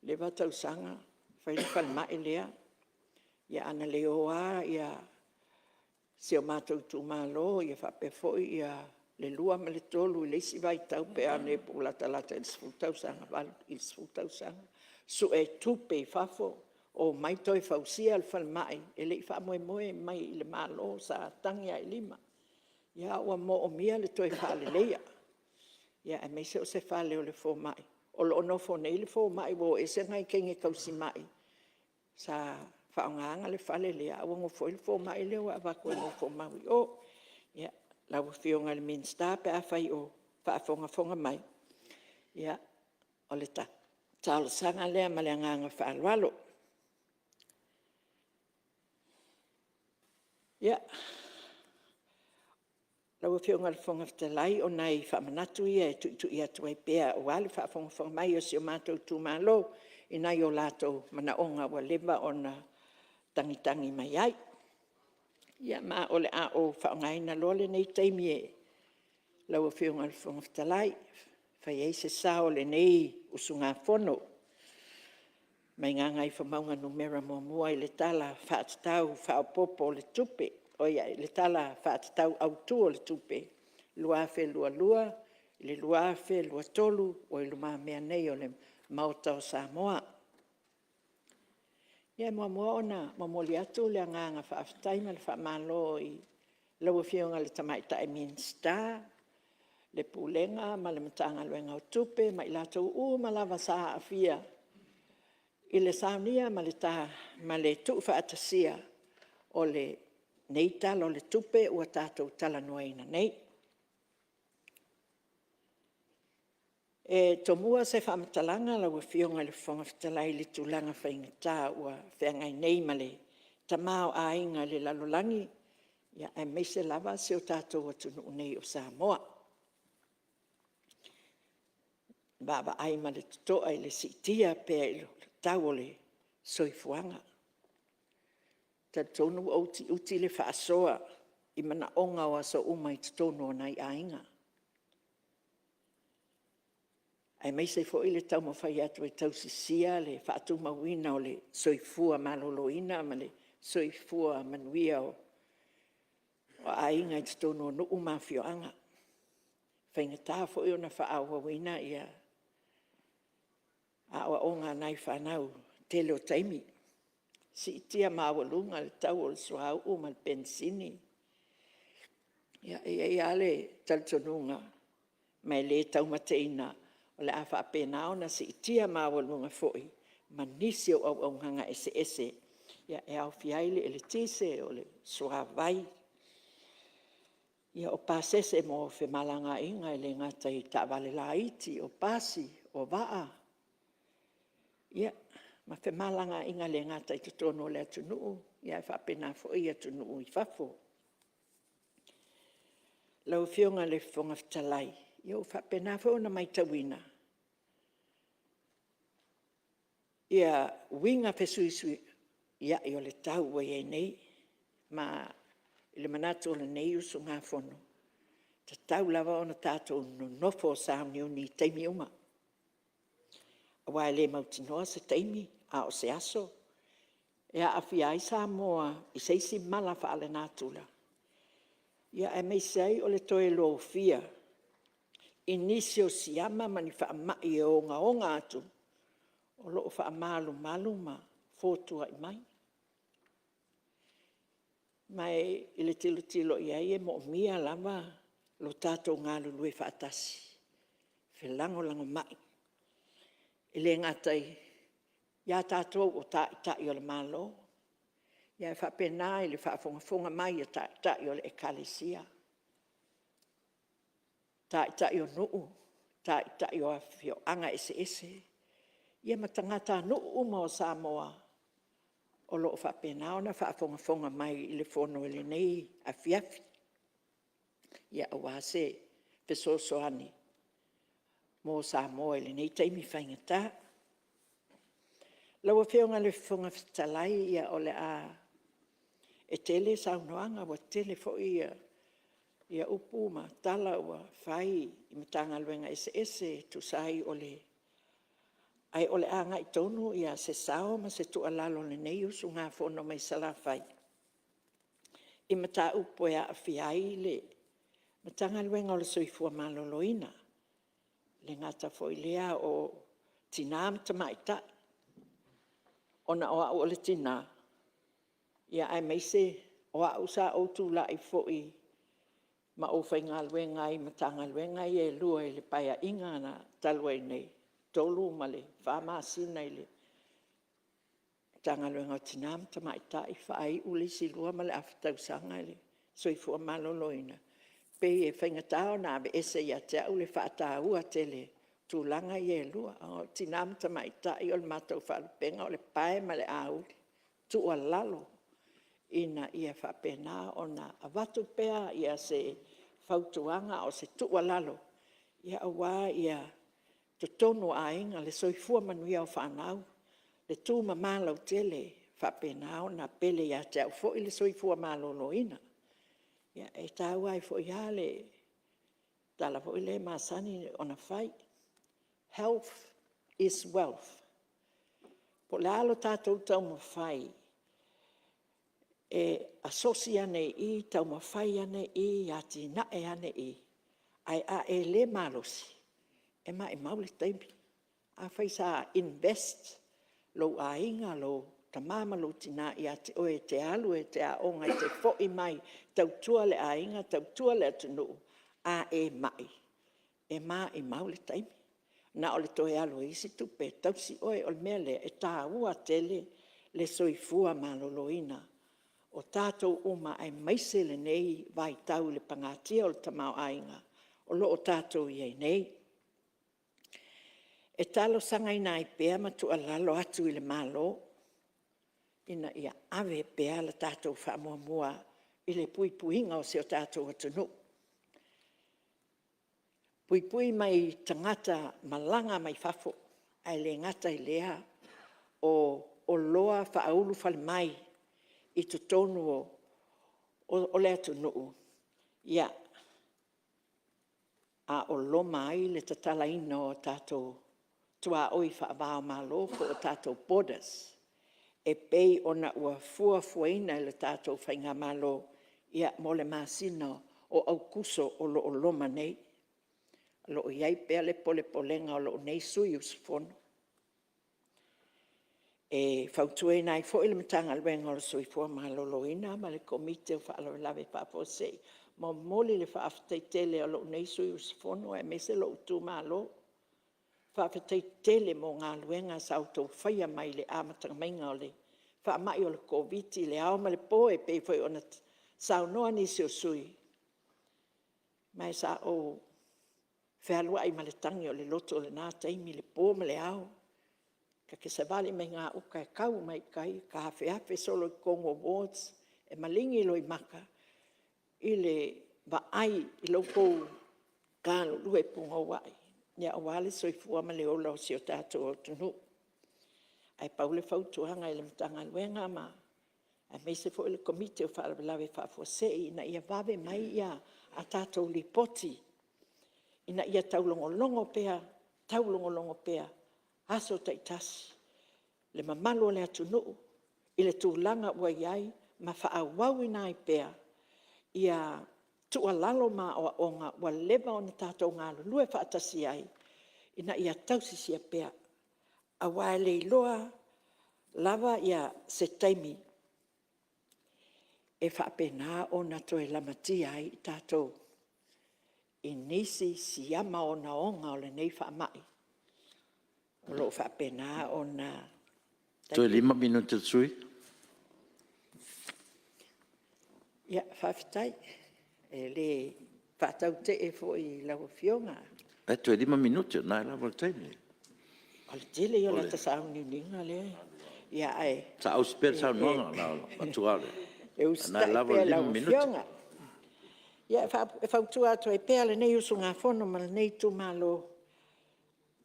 [SPEAKER 8] Le watau sanga, whale mai lea. Ia ana leo a ia se o mātou tu malo, ia whapefoi, ia le lua ma le tolu, i leisi vai tau pe ane po lata i sfutau sanga, i sfutau sanga. Su e tupe i fafo, o mai toi fausia al whale mai, e lei wha moe mai i le malo sa tangia i lima. Ia ua mo o mia le toi whale leia. Ia e meise o se whale o le fo mai. O lo nofo nei le fo mai, wo e se ngai kenge kausi mai. Sa whaonganga le whale lea, awa ngo fo il fo mai leo, awa koe ngo fo maui o. Ia, lau whionga le minsta pe a whai o whaafonga mai. Ia, o le ta. Tālo sanga lea ma le anganga whaalwalo. Ia, lau whionga le whonga whtalai o nei whamanatu ia e tu ia tuai pea o wale whaafonga mai o si o mātou tu malo i nai o lātou mana onga wa lewa o na tangitangi mai ai. Ia maa ole a o whaongaina lole nei teimi e lau whionga le whonga whtalai. Whai ei se sao le nei usunga fono. Mai ngā ngai whamaunga numera mua i le tala whaatatau whaopopo le tupe. Oia, le tala whaatatau autu o le tupe. Luafe lua, le luafe lua tolu o i luma mea nei o le mauta o Samoa. Ia mua ona, mamoli atu le anganga whaafatai ma le whaamalo i lau whionga le tamaita e minsta, le pulenga ma le matanga luenga o tupe, ma i latou ma lava sa afia. I le saunia ma le ta, ma le tu whaatasia o le nei talo le tupe ua tātou tala nuaina nei. E tomua se whamatalanga lau whionga le whonga whatalai le tūlanga whaingata ua whengai nei ma le tamao a inga le lalolangi, ia e meise lava se o tātou atunu nei o Samoa. Baba ai ma le tutoa i le sitia pea i lo tau o le soifuanga. Tonu uti le whaasoa i mana onga o aso umai tutonu o nei a inga. Ai mai se fo ile tau mawhai atu e tau sisia le whaatu mawina o le soifua maloloina ma le soifua manuia o a inga i tutonu o nuu mawhio anga. Whaingata fo i ona whaau wina ia a o onga nai whanau tele o taimi. Si tia mawalunga le tau o le soau o ma le pensini. Ia e ale taltonunga mai le tau mateina o le awha apenao na si tia mawalunga foi ma nisi o au nganga ese. Ia e au fiaile e le tise o le soavai. Ia o pasese mo fe malanga inga e le ngatai ta vale la iti o pasi o waa. Ia Ma fe malanga inga le ngata I tutono le atunuu, ia e whapena fo I atunuu I whafo. Lau fionga le fonga fitalai, ia whapena fo na mai tawina. Ia winga pe suisui, ia I o le tau wa ia nei, ma le manatu o le nei usu ngā fono. Ta tau lava ona tātou no nofo sa Iuni teimi uma. Awa le mautinoa se teimi, a o se aso. Ia awhia I Samoa, I seisi mala whaale nātula. Ia e mei sei o le toe lo fia. Inisio siama mani whaamai e onga atu. O loo whaamalu ma fōtua I mai. Mai I le tilo ia e mo mia lava lo tātou ngā lulue whaatasi. Whilango lango mai. I le ngatai, ia tātou o tai o le malo. Ia e whapena I le whaafonga mai o tai o le ekalesia. Tai o nuu, tai o awhio anga ese. Ia matangata nuu ma o Samoa. O loo whapena o na whaafonga mai I le fono I le nei a fiafi. Ia awa se pesosoani. Mo Samoa I le nei taimi whaingata. Laua whionga le whunga fitalai ia o le a e tele saunoanga wa tele fo ia upu ma tala ua whai I matanga luenga ese tu sai o le ai o le a ngai tonu ia se sao ma se tu alalo le nei usu ngā whono mai sala whai. I mata upo ea a whiai le matanga luenga o le soifua maloloina. Le ngata fo I lea o tinam tamaita. Ona o le tina. Ia ai meise o usa o tu la I fo I ma o whainga luenga I matanga luenga I e lua I le paia inga na talua I nei. Tolu ma le whamasina I le tanga luenga o tinam tamaita I whaai uli si lua ma le aftausanga I le soifua maloloina. Pe e whaingatao na be ese ia te au le whaataua tele tūlanga I e lua. O tinam tamaita I o le matau whaalupenga o le pae ma le auli. Tua lalo. Ina ia whapena o na avatu pea ia se whautuanga o se tua lalo. Ia awa ia totono a inga le soifua manuia o whanau. Le tū mamalau tele whapena o na pele ia te au fo I le soifua maloloina. Ia e tāua I fo ia le tala fo I le masani o na whai. Health is wealth. Po le alo tātou tau ma whai. E asosia ne I, tau ma whai ane I, ati nae ane I. Ai a e le malosi. E ma e maule taimi. A whai sa invest lo a inga lo tamama lo tina I ati oe te alu e te a onga I te fo I mai. Tau tua le a inga, tau tua le atunu. A e mai. E ma e maule taimi. Na o le toe alo isi tupe, tau si oe o le mea lea e tā ua tele le soifua maloloina. O tātou uma ai maise le nei vai tau le pangatia o le tamau ainga. O lo o tātou iei nei. E talo sanga ina I pēa matu alalo atu I le malo. Ina ia ave pēa la tātou whaamua I le puipuinga o se o tātou atunu. Pui mai tangata malanga mai fafo, ai le ngata I lea o loa whaaulu whale mai I tutonu o le atunuu. Ia, a o loma ai le tatala ina o tātou tua oi whaavao malo ko o tātou borders. E pei ona ua fuafuaina le tātou whainga malo ia mo le masina o au kuso o lo o loma nei. Lo iai pea le polenga o lo nei sui usifono. E fautue nai fo ile matanga alwenga o le sui fua maloloina ma le komite o whaalo lave whaafosei. Ma moli le whaafateitele o lo nei sui usifono e mese lo utu malo. Whaafateitele mo ngā luenga sa auto whaia mai le amatanga mainga o le whaamai o le COVID le ao ma le poe pe fwoi ona sao noa nisi o sui. Mai sa o Whealua ai maletangi o le loto o le nā taimi le pō ma le au. Ka ke se vale me ngā uka e kau mai kai, ka hawhi solo i Kongo Awards, e malingi loi maka, i le vaai i loko kālo lue punga wai. Ia awale soifua ma le ola o si o tātou o tunu. Ai paule fautuanga i le matanga luenga ma, ai me se fo i le komite o whaalawe whaafuasei, na ia vawe mai ia a tātou li poti, ina ia taulongolongo pea, aso taitasi, le mamalo le atunu, i le tūlanga ua iai, ma whaawau ina i pea, ia tua lalo ma o onga, wa leva o na tātou ngā lue whaatasi ai, ina ia tausisi a pea, a waele i loa, lava ia se taimi, e whaapena o na toe lamati ai i tātou, i nisi siama o na onga o le nei whaamai. O lo whaapena o na...
[SPEAKER 1] Toe 5 minuta sui.
[SPEAKER 8] Ia, whawhitai, e le whaatau te e fo i lau fionga.
[SPEAKER 1] E toe 5 minuta, nai lava taimi.
[SPEAKER 8] O le tele i o la ta sauni ninga le. Ia, ai.
[SPEAKER 1] Sa au spera sa nonga, la atuale.
[SPEAKER 8] E ustai pea lau fionga. Ia, e whautua atu e pea le nei usu ngā whono, ma le nei tu malo.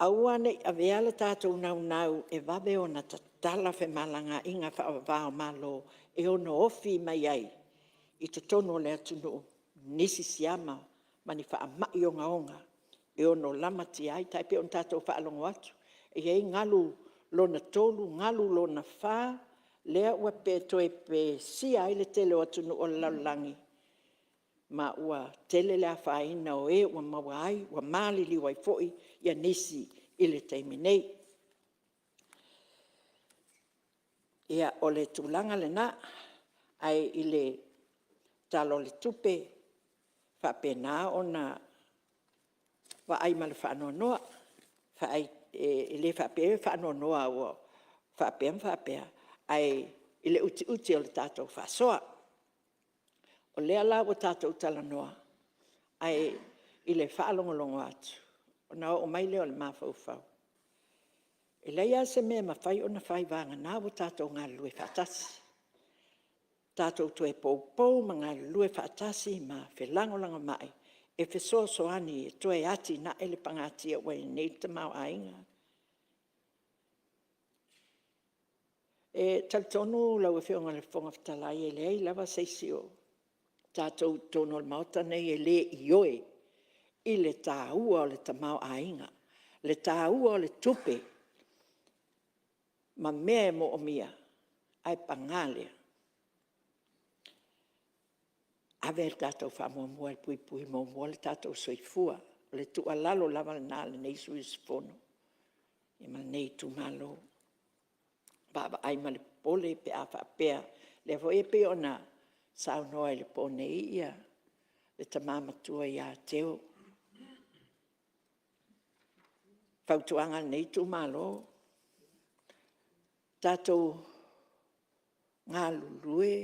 [SPEAKER 8] Aua nei a veala tātou nau e wawe o na tatala whe malanga inga whaavao malo e ono ofi mai ai. I te tono le atunu nisi siama mani whaamai o ngaonga. E ono lamati ai, taipe on tātou whaalongo atu. E hei ngalu lona tolu, ngalu lona wha, lea ua pe toe pe si ai le tele o atunu o laulangi. Ma ua tele lea whaina o e, ua maua ai, ua mali li wai foi, ia nisi i le teimi nei. Ia o le tūlanga le na, ai i le talo le tupe, whapena o na wa ai ma le whaanoa noa, i le whapea whaanoa noa o whapea, ai i le uti o le tātou whasoa. O lea la o tātou tala noa, ai i le whaalongolongo atu, o na o mai leo le mawhauwhau. E leia se mea mawhai o na whai vanga nā o tātou ngā lue whaatasi. Tātou tue pou ma ngā lue whaatasi ma whelangolanga mai, e whesoasoani e toe ati na ele pangatia wai nei te mau ainga. E tautonu lau e whionga le whonga whatalai e lei lava seisio. Tātou tono le mauta nei e le ioe, i le tāua o le tamau ainga, le tāua o le tupe, ma mea e mo o mia, ai pangalea. Ave le tātou whamua e pui mua le tātou soifua, le tua lalo lava le nā le nei sui sifono, e ma nei tu malo, baba ai ma le pole pe a whapea, le vo e pe ona, sao noa le pone ia, le tamamatua ia teo. Fautuanga nei tu malo, tātou ngā lulue,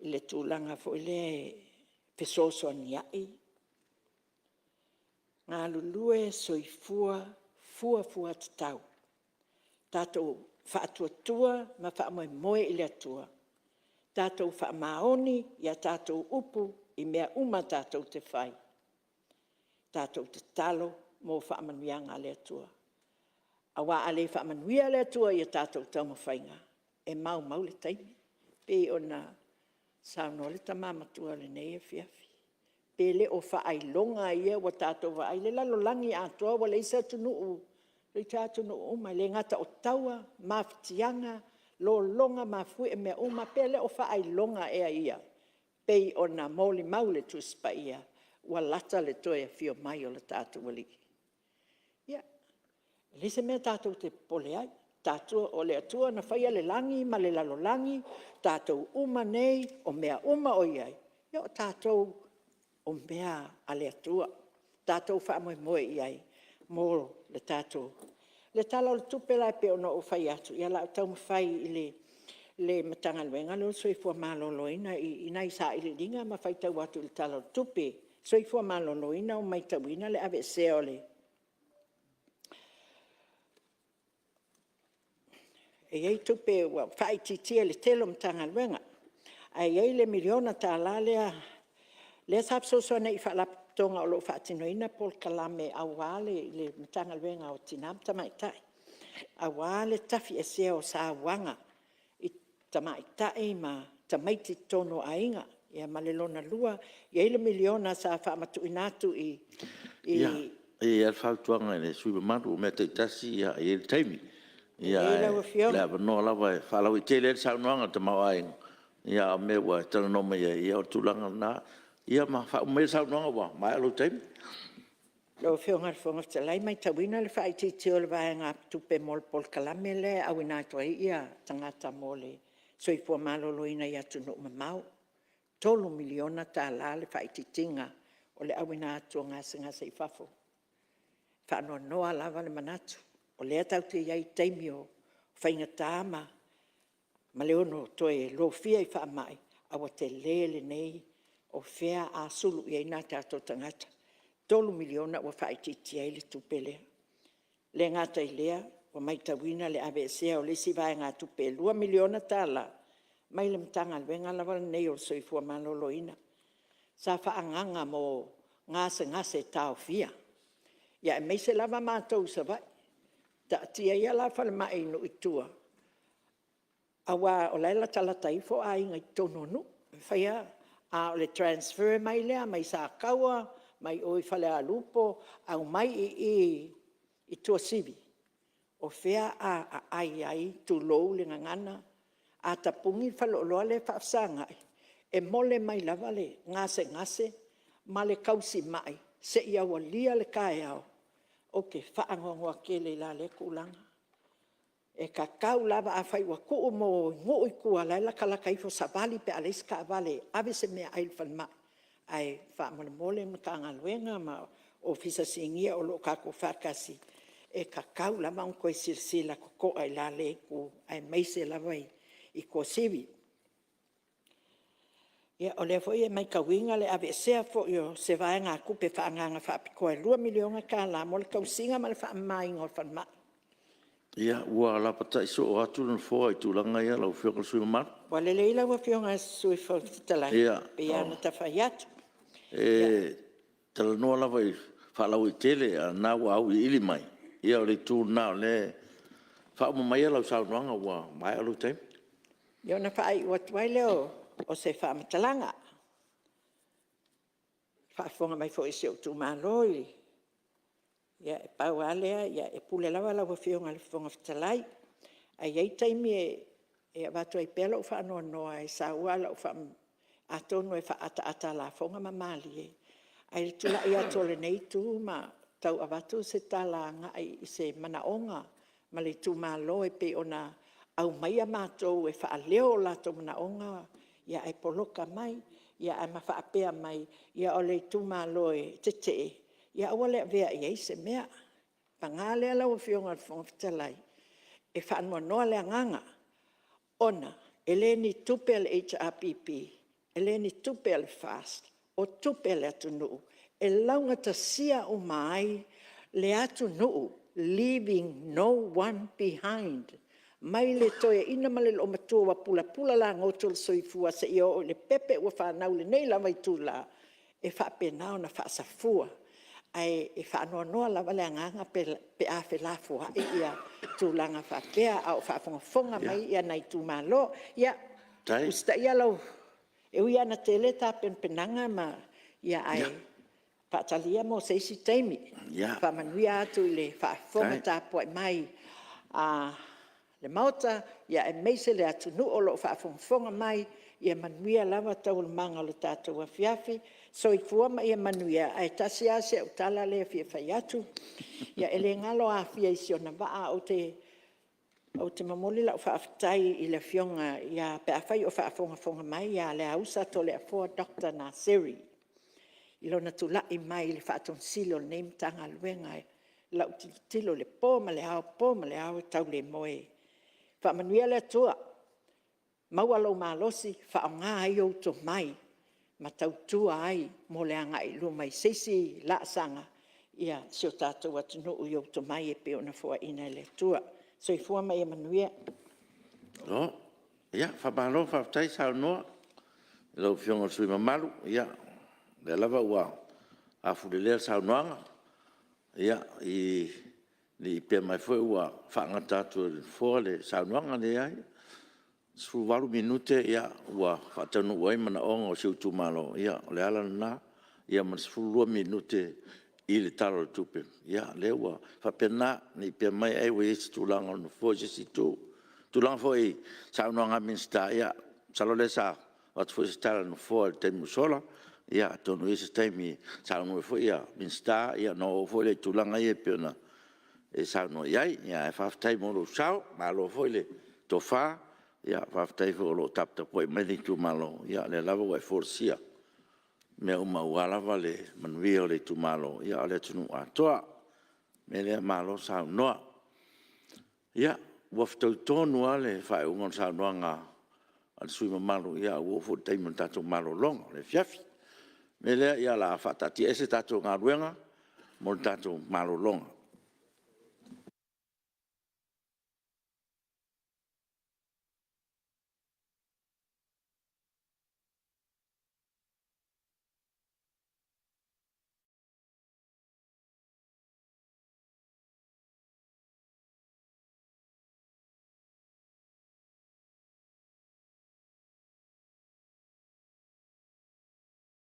[SPEAKER 8] i le tūlanga fo i le pesoso niai. Ngā lulue soifua, fua tatau. Tātou whaatuatua, ma whaamoe i le atua. Tātou whaamaoni, ia tātou upu, i mea uma tātou te whai. Tātou te talo, mō whaamanuianga le atua. Awa ale whaamanuia le atua, ia tātou taumawhainga. E mau le taimi. Pe o na sauno le tamamatua le nei e fiafi. Pe le o whaailonga ia, wa tātou whaai le lalolangi atua, wa le isa tunuu. Le tātou nuu uma, le ngata o taua, mawhitianga, lo longa mafui e mea uma pele o whaai longa ea ia. Pei o na mauli maule tu spa ia, wa lata le toe a fio mai o le tātou wali. Ia, le se mea tātou te pole ai, tātou o le atua na whaia le langi, ma le lalo langi, tātou uma nei o mea uma o iai. Ia o tātou o mea a le atua, tātou whaamoe iai, mō le tātou. Le tala o le tupe lai pe ono o whai atu. Ia la tau mawhai i le matanga luenga. Leo soifua maloloina i nai sa i le linga ma whai tau atu le tala o le tupe. Soifua maloloina o mai tauina le ave se ole. e ei tupe ua whaititia le telo mtanga luenga. Ai ei le miliona tā la lea sapsoso nei whalaptonga o lo whaatinoina Paul Kalame a wale le mtanga luenga o tinam tamaitai. A wale tafi e sea o sa wanga i tamaitai ma tamaiti tono ainga. Ia malelona lua, ia ile miliona sa whaamatu inatu i...
[SPEAKER 1] E al whautuanga e sui mamaru o mea teitasi ia e il taimi. Ia le avanoa lava e whalau i tele saunoanga te mau ainga. Ia a mea ua tala noma ia o tūlanga nā. Ia ma whau mea saunoanga wa, mai alo taimi.
[SPEAKER 8] Lo whionga whonga whalai mai tawina le whaiti teo le vaenga tupe mol Paul Kalame le au ina toa ia tangata mole. So i pua malolo ina ia tunu mamau. 3 miliona tā la le whaititinga o le au ina atua ngasa i whafo. Whanoa noa lava le manatu. O lea tau te iai teimi o whainga tāma. Ma leono toe lo fia i whaamai. Awa te lele nei o whea a sulu i aina tātou tangata. 3 miliona ua whaititia i le tupelea. Le ngata i lea, o mai tawina le ABSA o le si vai ngā tupe 2 miliona tā la. Mai le mtanga lwenga lava nei o soifua maloloina. Sa whaanganga mo ngase tau fia. Ia e meise lava mātou sa vai. Ta tia ia la whale mai no i tua. Awa o laila talata i fo a inga i tono nu. Whaia a o le transfer mai lea, mai sa kaua, mai o i whale a lupo, au mai i tua sivi. O whea a ai tu lou le ngangana. A tapungi whalooloa le whaafsangai. E mole mai lava le ngase, ma le kausi mai, se ia walia le kae au. Oke, whaangongoa ke le la le kulanga. E ka kau lava a whai wa kuu mo ngoi kua laila kalakaifo sa vali pe aleska vale, ave se mea ail whanma. Ai whaamole mole mka ngaluenga ma ofisa singia o lo kako whakasi. E ka kau lava un koe sirsila ko ai la le ku, ai meise lava i ko sivi. Ia o le foi e mai kawinga le ABSA fo yo se vai ngā kupe whaanganga whaapikoe 2 milionga ka la mo le kausinga ma le whaamai ngol whanma.
[SPEAKER 1] Ia ua la pata iso o atu na fo i tūlanga ia lau whionga sui mamaru.
[SPEAKER 8] Wa le leila wa whionga sui fo talai.
[SPEAKER 1] Ia.
[SPEAKER 8] Pe ana ta whai atu.
[SPEAKER 1] E tala noa lava i whalau i tele a nā ua au i ili mai. Ia o le tū nā o le whaama mai lau saunoanga ua mai alu taimi.
[SPEAKER 8] Ia na whai ua tuai leo o se whaamatalanga. Whaafonga mai fo isi o tū māloi. Ia e pau alea, ia e pule lawa lawa whionga le whonga whatalai. Ai ei taimi e avatu ai pēla o whaanoa noa e sa ua la o wha atonu e whaata la whonga mamali e. Ai le tula i atole nei tū ma tau avatu se tala ngai i se manaonga ma le tū māloi pe ona au mai a mātou e whaaleo la tō manaonga. Ia ai poloka mai, ia ai mawhaapea mai, ia o le tū māloi te te. Ia awa lea vea i eise mea. Pangā lea lau whionga al whonga whatalai. E whaanua noa lea nganga. Ona, e le ni tupe al HRPP, e le ni tupe al FAST, o tupe le atu nuu. E launga ta sia o mai le atu nuu, leaving no one behind. Mai le toe ina male o matua wa pula la ngotol soifua se ia o le pepe ua whanau le nei lava i tūla. E whapenao na whaasafua. Ai e whaanoa noa lava le anganga pe a whelafo hai ia tūlanga whapea au whaafonga mai ia nei tū malo. Ia, usta ia lau. E ui ana tele tā penanga ma ia ai whaatalia mo seisi teimi. Whamanuia atu i le whaafonga tā poe mai le mauta, ia e meise le atu nu o lo whaafonga mai, ia manuia lava tau le manga le tātou a fiafi, so i fuama ia manuia, ai tasi ase au tala le fia whai atu, ia ele ngalo a fia isi o na waa o te mamoli la o whaafitai i le fionga, ia pe a whai o whaafonga mai, ia le ausa to le afoa Dr. Naseri. I lo na tulai mai le whaaton silo le neimtanga luenga, la utilo le pō ma le ao tau le moe. Whaamanuia le atua, maua lau mālosi, whaonga ai o to mai, ma tau tua ai, mo le anga i lo mai seisi la sanga, ia sio tātou atunu i o to mai e pe ona fua ina le atua. So i fua mai e manuia,
[SPEAKER 1] Oh, ia, whamalo, whaftai sao noa. Lau fionga sui mamalu, ia. Le lava ua, a furelea sao noanga. Ia, ni pia mai foi ua, whangata tu fōa le sao noanga le ai. Suvalu minute, ia, ua, whatanu uai mana onga o siutu malo. Ia, le ala na, ia, man sfulua minute i le talo le tupe. Ia, le ua, whapena, ni pia mai ai ua isi tulanga no fōa si tu. Tulanga foi sao noanga minsta, ia, salo le sa, watu foi si tala no fōa le teimu sola. Ia, tonu isi teimi, sao noa foi, ia, minsta, ia, no foi le tulanga ia piona. E sao noa iai, ia, e whaftai moro sao, malo foi le tofa, ia, whaftai foi lo tapta poi meni tu malo, ia, le lava wai forsia. Me uma ualava le manuia le tu malo, ia, le tunu atoa, me le malo sao noa. Ia, waftau tonu ale, whai ungon sao noa ngā, al sui malo, ia, uofu teimun tato malo longa, le fiafi. Me lea ia la whatati ese tato ngā ruenga, mo tato malo longa.